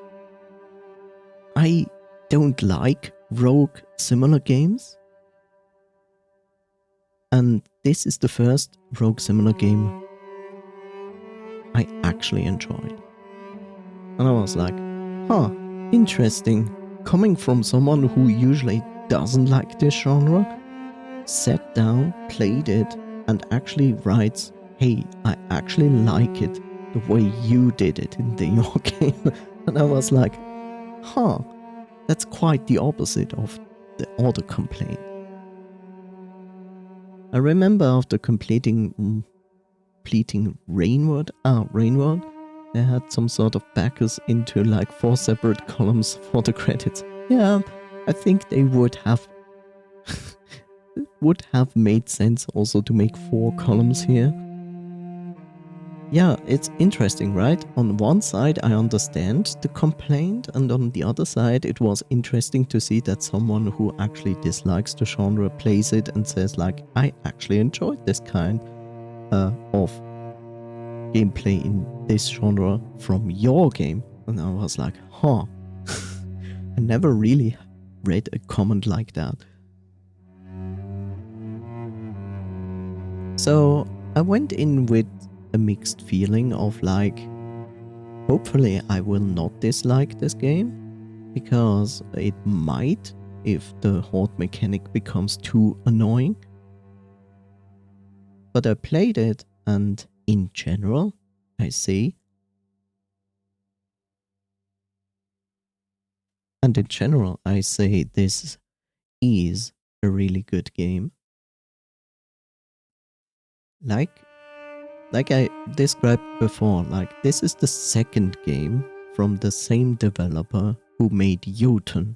I don't like rogue similar games, and this is the first rogue similar game I actually enjoyed. And I was like, huh, interesting. Coming from someone who usually doesn't like this genre, sat down, played it, and actually writes, hey, I actually like it the way you did it in your game. And I was like, huh, that's quite the opposite of the other complaint. I remember after completing Rainwood, they had some sort of backers into like 4 separate columns for the credits. Yeah, I think they would have made sense also to make 4 columns here. Yeah, it's interesting, right? On one side, I understand the complaint, and on the other side, it was interesting to see that someone who actually dislikes the genre plays it and says like, I actually enjoyed this kind of gameplay in this genre from your game. And I was like, huh. I never really read a comment like that. So I went in with a mixed feeling of like, hopefully I will not dislike this game, because it might if the horde mechanic becomes too annoying. But I played it, and in general, I say, this is a really good game. Like I described before, like this is the second game from the same developer who made Jotun.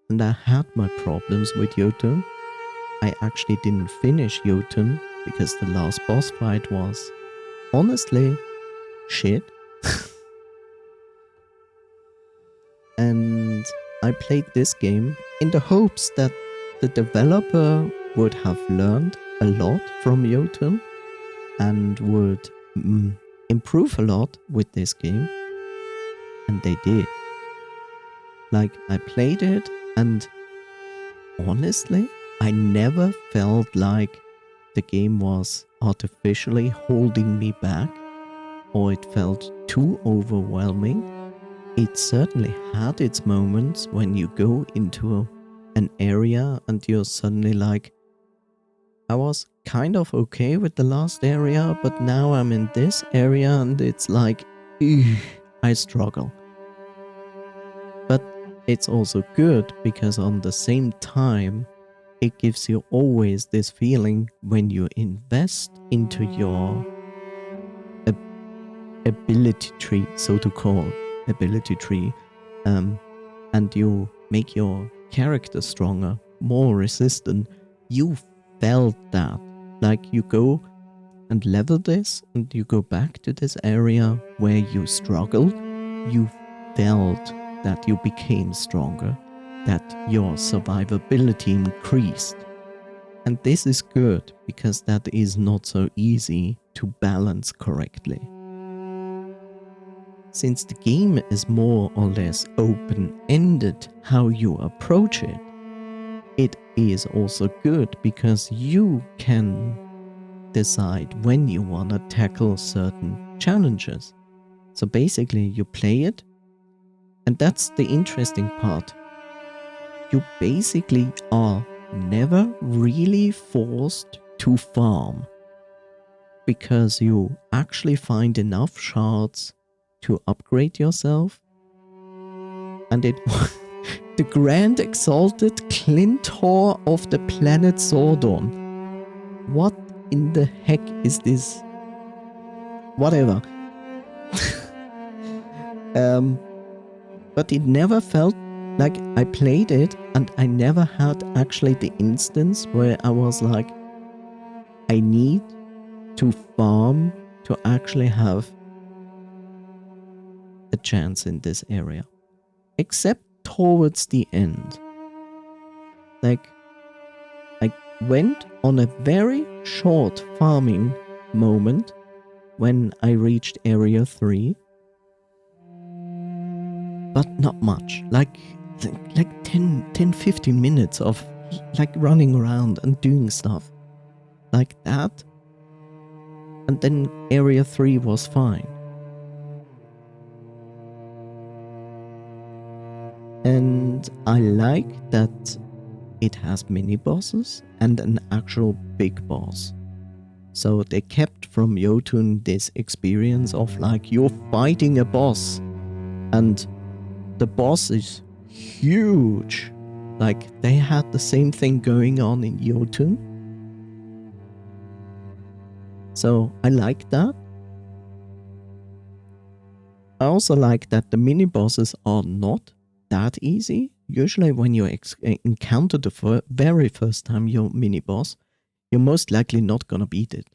And I had my problems with Jotun. I actually didn't finish Jotun because the last boss fight was honestly shit. And I played this game in the hopes that the developer would have learned a lot from Jotun and would improve a lot with this game. And they did. Like, I played it, and honestly, I never felt like the game was artificially holding me back, or it felt too overwhelming. It certainly had its moments when you go into an area and you're suddenly like, I was kind of okay with the last area, but now I'm in this area and it's like, I struggle. But it's also good because on the same time, it gives you always this feeling when you invest into your ability tree, so to call ability tree, and you make your character stronger, more resistant. You felt that. Like you go and level this and you go back to this area where you struggled, you felt that you became stronger, that your survivability increased. And this is good because that is not so easy to balance correctly. Since the game is more or less open-ended how you approach it, it is also good because you can decide when you want to tackle certain challenges. So basically you play it, and that's the interesting part. You basically are never really forced to farm, because you actually find enough shards to upgrade yourself. And it the Grand Exalted Clintor of the planet Sordon. What in the heck is this? Whatever. But it never felt like I played it, and I never had actually the instance where I was like, I need to farm to actually have a chance in this area. Except towards the end. Like, I went on a very short farming moment when I reached area 3. But not much. Like 10-15 minutes of like running around and doing stuff like that. And then area 3 was fine. And I like that it has mini bosses and an actual big boss. So they kept from Jotun this experience of like, you're fighting a boss and the boss is huge. Like, they had the same thing going on in Jotun. So I like that. I also like that the mini bosses are not that easy. Usually, when you encounter the very first time your mini boss, you're most likely not gonna beat it.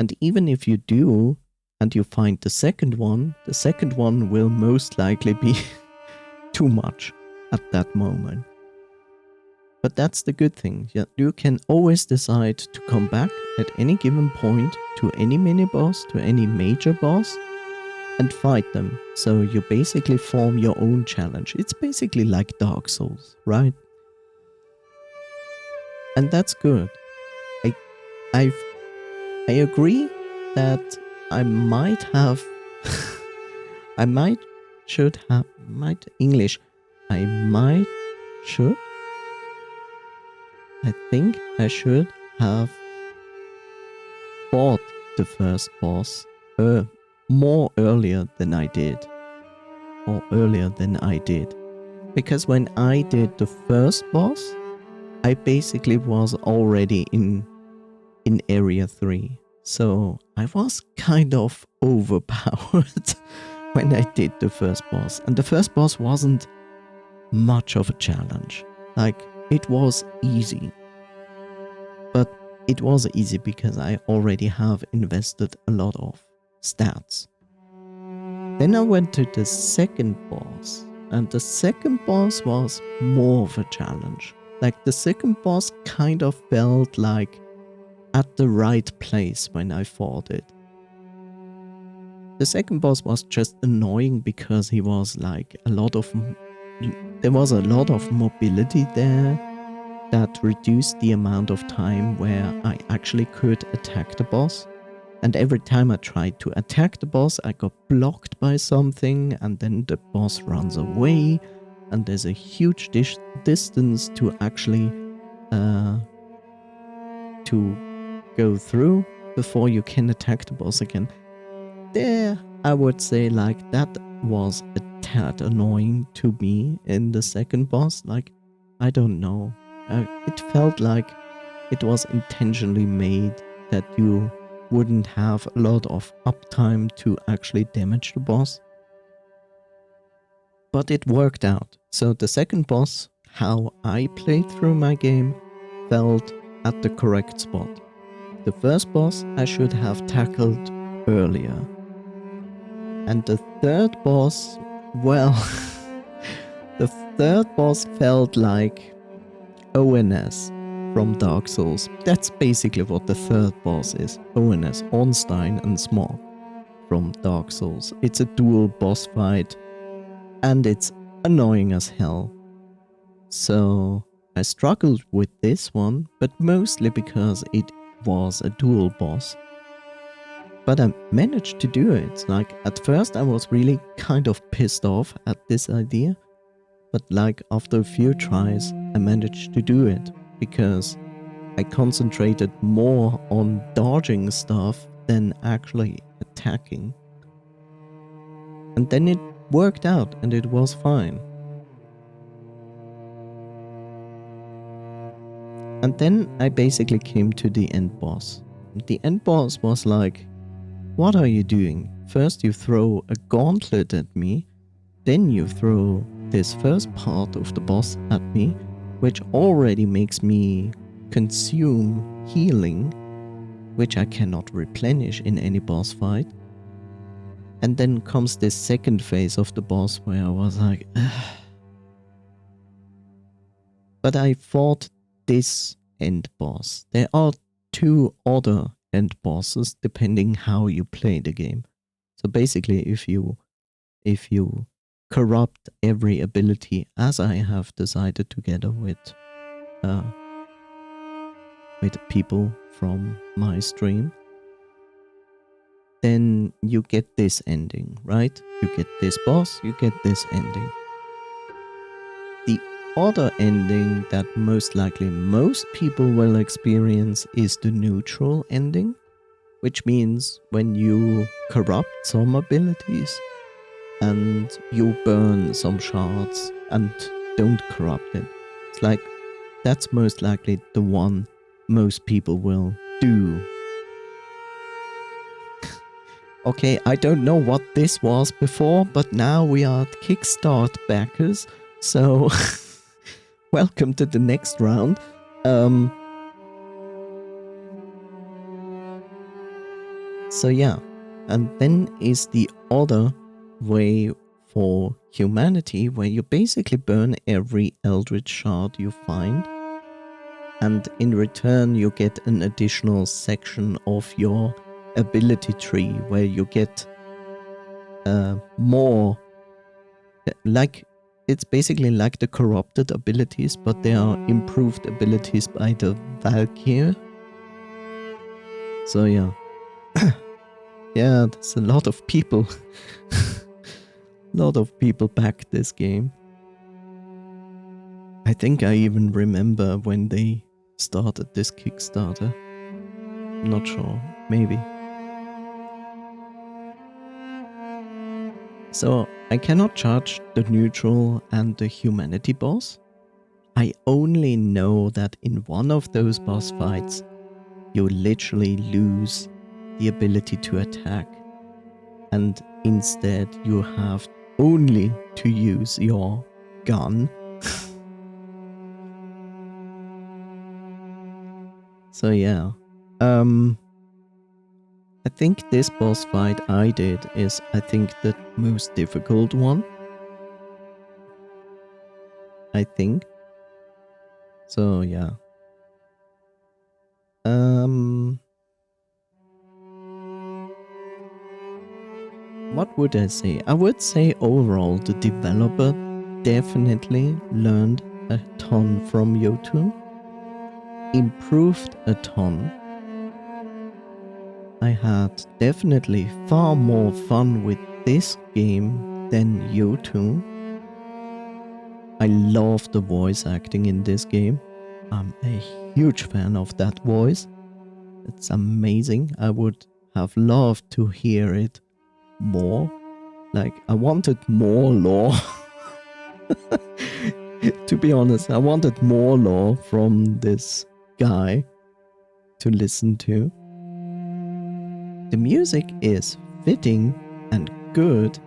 And even if you do, and you find the second one will most likely be too much at that moment. But that's the good thing. You can always decide to come back at any given point to any mini boss, to any major boss, and fight them. So you basically form your own challenge. It's basically like Dark Souls, right? And that's good. I agree that I might have I might should have might English. I might should I think I should have fought the first boss more earlier than I did. Or earlier than I did. Because when I did the first boss, I basically was already in area 3. So I was kind of overpowered when I did the first boss. And the first boss wasn't much of a challenge. Like, it was easy. But it was easy because I already have invested a lot of stats. Then I went to the second boss, and the second boss was more of a challenge. Like, the second boss kind of felt like at the right place when I fought it. The second boss was just annoying because he was like there was a lot of mobility there that reduced the amount of time where I actually could attack the boss. And every time I tried to attack the boss, I got blocked by something, and then the boss runs away, and there's a huge distance to actually to go through before you can attack the boss again. There, I would say like that was a tad annoying to me in the second boss. Like, I don't know. It felt like it was intentionally made that you wouldn't have a lot of uptime to actually damage the boss. But it worked out. So the second boss, how I played through my game, felt at the correct spot. The first boss I should have tackled earlier. And the third boss, well, the third boss felt like ONS from Dark Souls. That's basically what the third boss is. ONS, Ornstein and Smog from Dark Souls. It's a dual boss fight and it's annoying as hell. So I struggled with this one, but mostly because it was a dual boss. But I managed to do it. Like, at first I was really kind of pissed off at this idea. But like, after a few tries, I managed to do it. Because I concentrated more on dodging stuff than actually attacking. And then it worked out and it was fine. And then I basically came to the end boss. The end boss was like, what are you doing? First you throw a gauntlet at me, then you throw this first part of the boss at me, which already makes me consume healing, which I cannot replenish in any boss fight. And then comes this second phase of the boss where I was like, ugh. But I fought this end boss. There are 2 other end bosses depending how you play the game. So basically, if you corrupt every ability, as I have decided together with people from my stream, then you get this ending, right? You get this boss, you get this ending. The other ending that most likely most people will experience is the neutral ending, which means when you corrupt some abilities and you burn some shards and don't corrupt it. It's like, that's most likely the one most people will do. Okay, I don't know what this was before, but now we are at Kickstart backers, so welcome to the next round. So yeah, and then is the other way for humanity, where you basically burn every eldritch shard you find, and in return you get an additional section of your ability tree where you get more, like, it's basically like the corrupted abilities, but they are improved abilities by the Valkyr. So yeah. Yeah, there's a lot of people. Lot of people back this game. I think I even remember when they started this Kickstarter. Not sure, maybe. So I cannot judge the neutral and the humanity boss. I only know that in one of those boss fights, you literally lose the ability to attack, and instead you have only to use your gun. So yeah, I think this boss fight I did is, I think, the most difficult one. I think. So yeah. What would I say? I would say overall the developer definitely learned a ton from Yotun, improved a ton. I had definitely far more fun with this game than Yotun. I love the voice acting in this game. I'm a huge fan of that voice. It's amazing. I would have loved to hear it more. Like, I wanted more lore. To be honest, I wanted more lore from this guy to listen to. The music is fitting and good.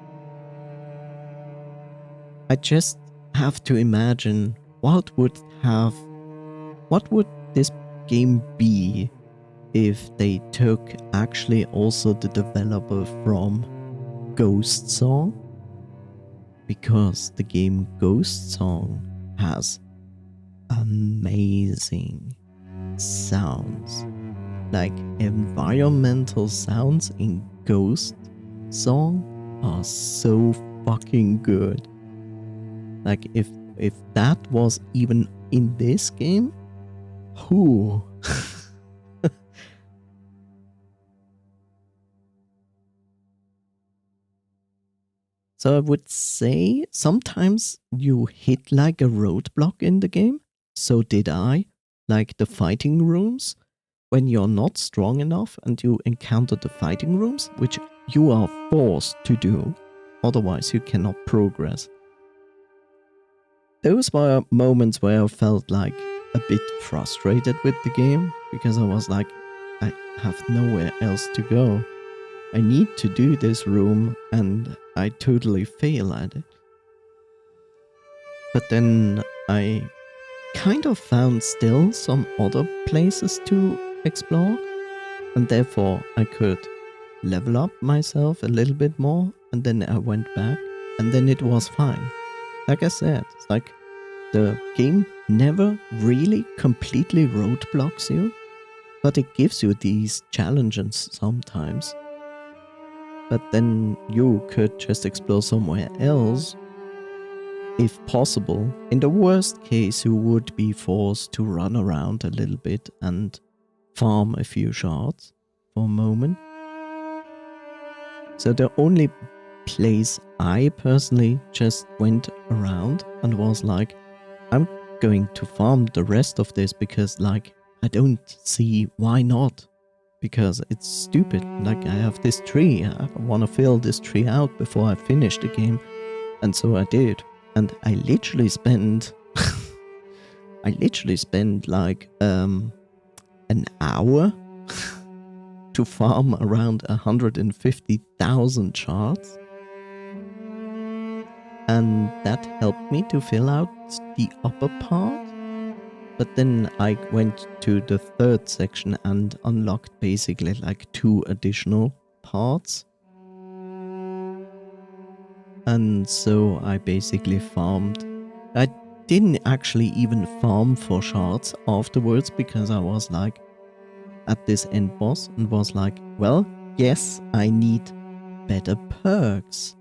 I just have to imagine what would this game be if they took actually also the developer from Ghost Song, because the game Ghost Song has amazing sounds. Like, environmental sounds in Ghost Song are so fucking good. Like, if that was even in this game, who? So I would say sometimes you hit like a roadblock in the game. So did I. Like the fighting rooms. When you're not strong enough and you encounter the fighting rooms, which you are forced to do, otherwise you cannot progress. Those were moments where I felt like a bit frustrated with the game, because I was like, I have nowhere else to go. I need to do this room and I totally fail at it. But then I kind of found still some other places to explore, and therefore I could level up myself a little bit more, and then I went back, and then it was fine. Like I said, it's like the game never really completely roadblocks you, but it gives you these challenges sometimes. But then you could just explore somewhere else, if possible. In the worst case, you would be forced to run around a little bit and farm a few shards for a moment. So the only place I personally just went around and was like, I'm going to farm the rest of this because, like, I don't see why not. Because it's stupid. Like, I have this tree. I want to fill this tree out before I finish the game. And so I did. And I literally spent like an hour to farm around 150,000 shards. And that helped me to fill out the upper part. But then I went to the third section and unlocked basically like 2 additional parts. And so I basically farmed. I didn't actually even farm for shards afterwards because I was like at this end boss and was like, well, yes, I need better perks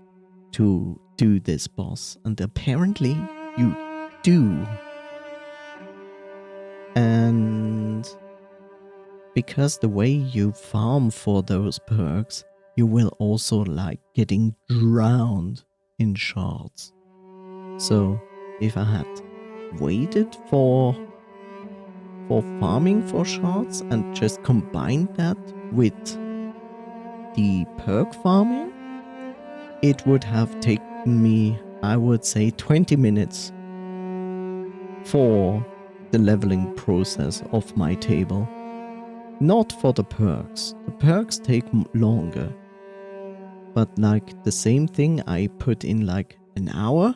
to do this boss. And apparently you do. And because the way you farm for those perks, you will also like getting drowned in shards. So if I had waited for farming for shards and just combined that with the perk farming, it would have taken me, I would say, 20 minutes for the leveling process of my table. Not for the perks. The perks take longer. But like the same thing I put in like an hour,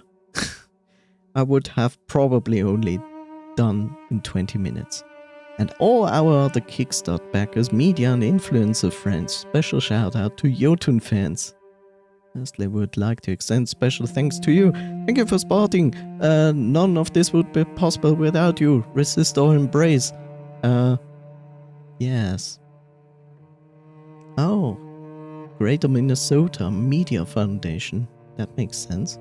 I would have probably only done in 20 minutes. And all our other Kickstart backers, media and influencer friends, special shout out to Jotun fans. Lastly, would like to extend special thanks to you. Thank you for supporting. None of this would be possible without you. Resist or embrace. Yes. Oh. Greater Minnesota Media Foundation. That makes sense.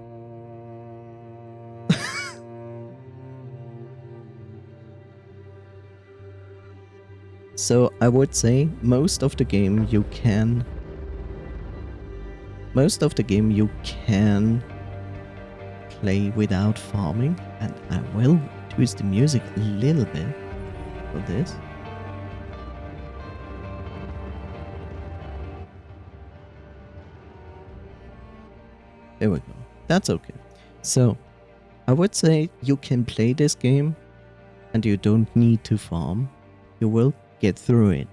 So I would say most of the game you can play without farming, and I will twist the music a little bit for this. There we go. That's okay. So I would say you can play this game and you don't need to farm. You will get through it.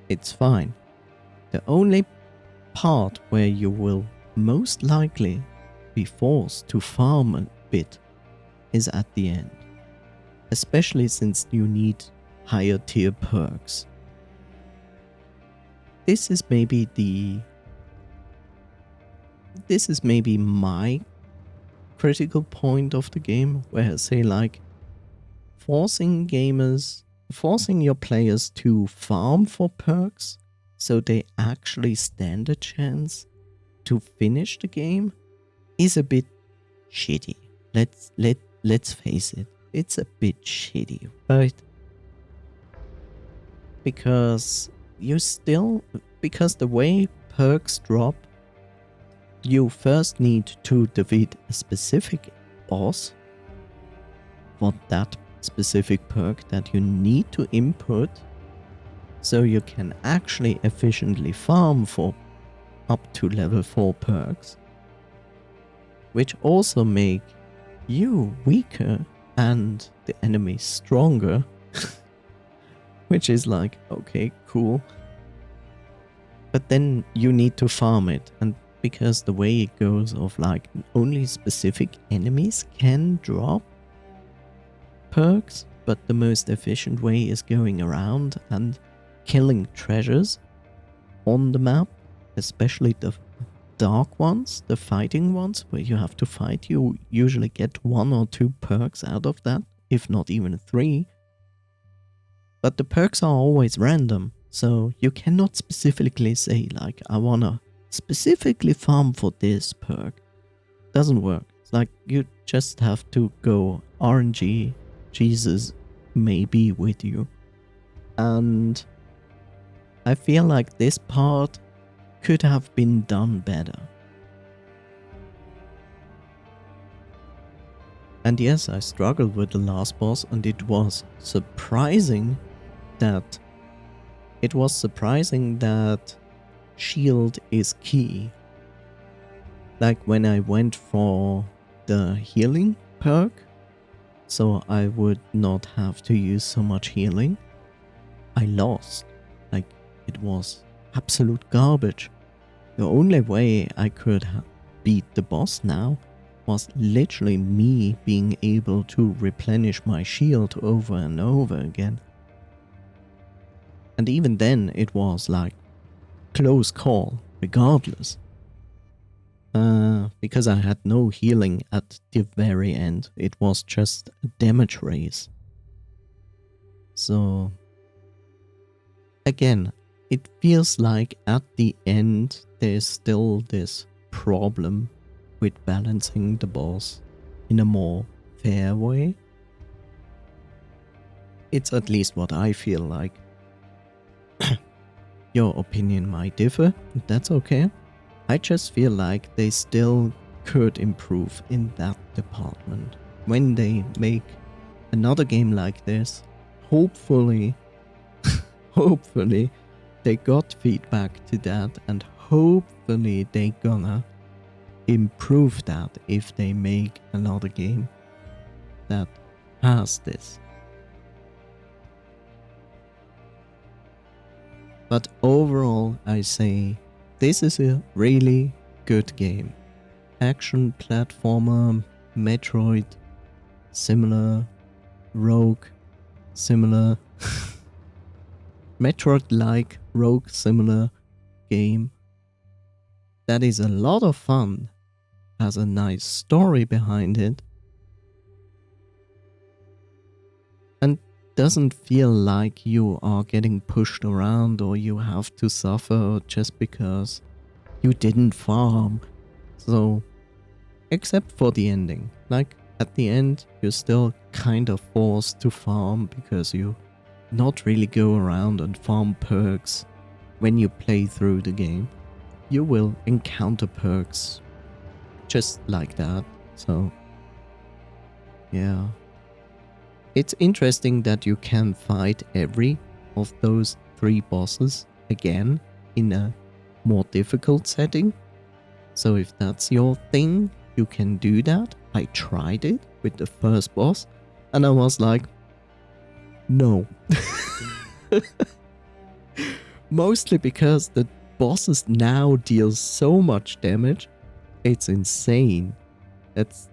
It's fine. The only part where you will most likely be forced to farm a bit is at the end. Especially since you need higher tier perks. This is maybe my critical point of the game, where I say like forcing your players to farm for perks so they actually stand a chance to finish the game is a bit shitty. Let's face it. It's a bit shitty, right? Because the way perks drop, you first need to defeat a specific boss for that specific perk that you need to input so you can actually efficiently farm for up to level 4 perks, which also make you weaker and the enemy stronger, which is like, okay, cool. But then you need to farm it, and because the way it goes of like only specific enemies can drop perks, but the most efficient way is going around and killing treasures on the map, especially the dark ones, the fighting ones, where you have to fight. You usually get 1 or 2 perks out of that, if not even 3. But the perks are always random, so you cannot specifically say like, I wanna specifically farm for this perk. Doesn't work. It's like you just have to go RNG, Jesus may be with you. And I feel like this part could have been done better. And yes, I struggled with the last boss, and it was surprising that shield is key. Like when I went for the healing perk, so I would not have to use so much healing. I lost. Like, it was absolute garbage. The only way I could beat the boss now was literally me being able to replenish my shield over and over again. And even then, it was like close call, regardless. Because I had no healing at the very end. It was just a damage race. So, again, it feels like at the end there's still this problem with balancing the boss in a more fair way. It's at least what I feel like. Your opinion might differ, that's okay. I just feel like they still could improve in that department. When they make another game like this, hopefully they got feedback to that, and hopefully they gonna improve that if they make another game that has this. But overall, I say this is a really good game. Action platformer, Metroid, similar, Rogue, similar, Metroid-like, Rogue, similar game. That is a lot of fun, has a nice story behind it, and doesn't feel like you are getting pushed around or you have to suffer just because you didn't farm. So, except for the ending. Like, at the end, you're still kind of forced to farm because you not really go around and farm perks when you play through the game. You will encounter perks just like that. So, yeah. It's interesting that you can fight every of those 3 bosses again in a more difficult setting. So if that's your thing, you can do that. I tried it with the first boss and I was like, no. Mostly because the bosses now deal so much damage. It's insane. That's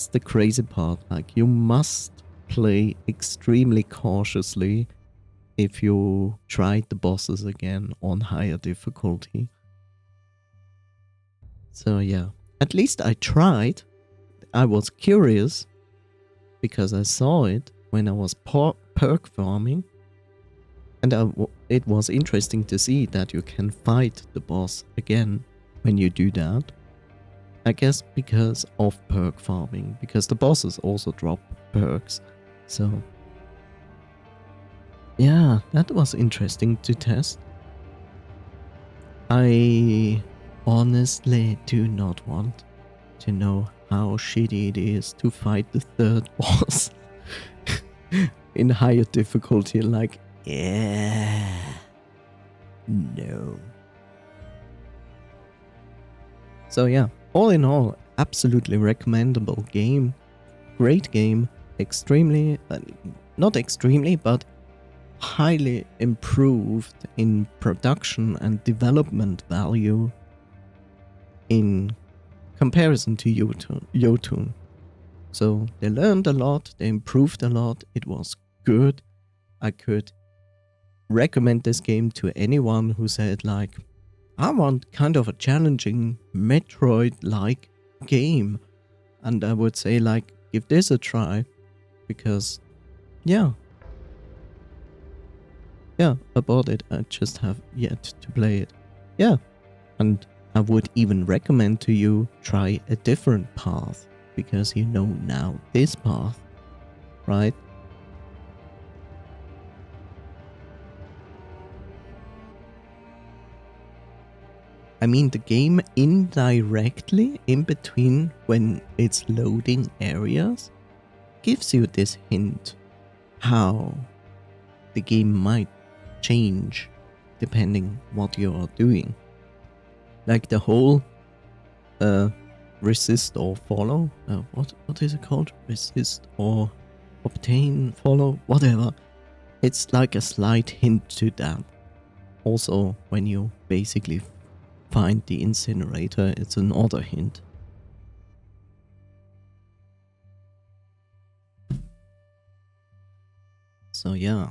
the crazy part. Like, you must play extremely cautiously if you try the bosses again on higher difficulty. So yeah, at least I tried. I was curious because I saw it when I was perk farming, and it was interesting to see that you can fight the boss again when you do that. I guess because of perk farming, because the bosses also drop perks. So yeah, that was interesting to test. I honestly do not want to know how shitty it is to fight the 3rd boss in higher difficulty. Like, yeah, no. So yeah, all in all, absolutely recommendable game. Great game. Extremely, not extremely, but highly improved in production and development value in comparison to Yotun. So they learned a lot, they improved a lot, it was good. I could recommend this game to anyone who said, like, I want kind of a challenging Metroid-like game. And I would say, like, give this a try. Because, yeah, I bought it. I just have yet to play it. Yeah, and I would even recommend to you try a different path, because you know now this path, right? I mean, the game indirectly, in between when it's loading areas, gives you this hint how the game might change depending what you are doing. Like the whole resist or follow, what is it called? Resist or obtain, follow, whatever. It's like a slight hint to that. Also, when you basically find the incinerator, it's another hint. So yeah.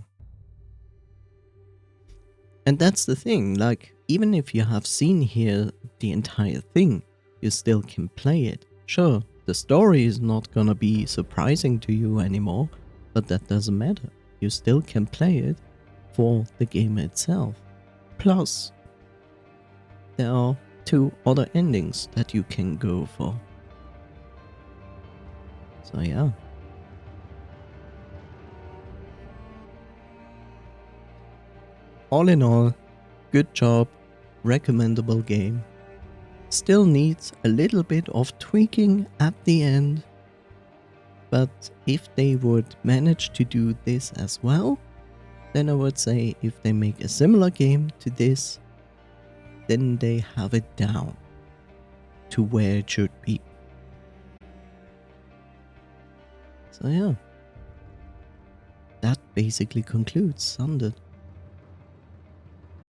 And that's the thing, like, even if you have seen here the entire thing, you still can play it. Sure, the story is not gonna be surprising to you anymore, but that doesn't matter. You still can play it for the game itself. Plus, there are 2 other endings that you can go for. So yeah. All in all, good job, recommendable game. Still needs a little bit of tweaking at the end, but if they would manage to do this as well, then I would say if they make a similar game to this, then they have it down to where it should be. So yeah, that basically concludes Sundered.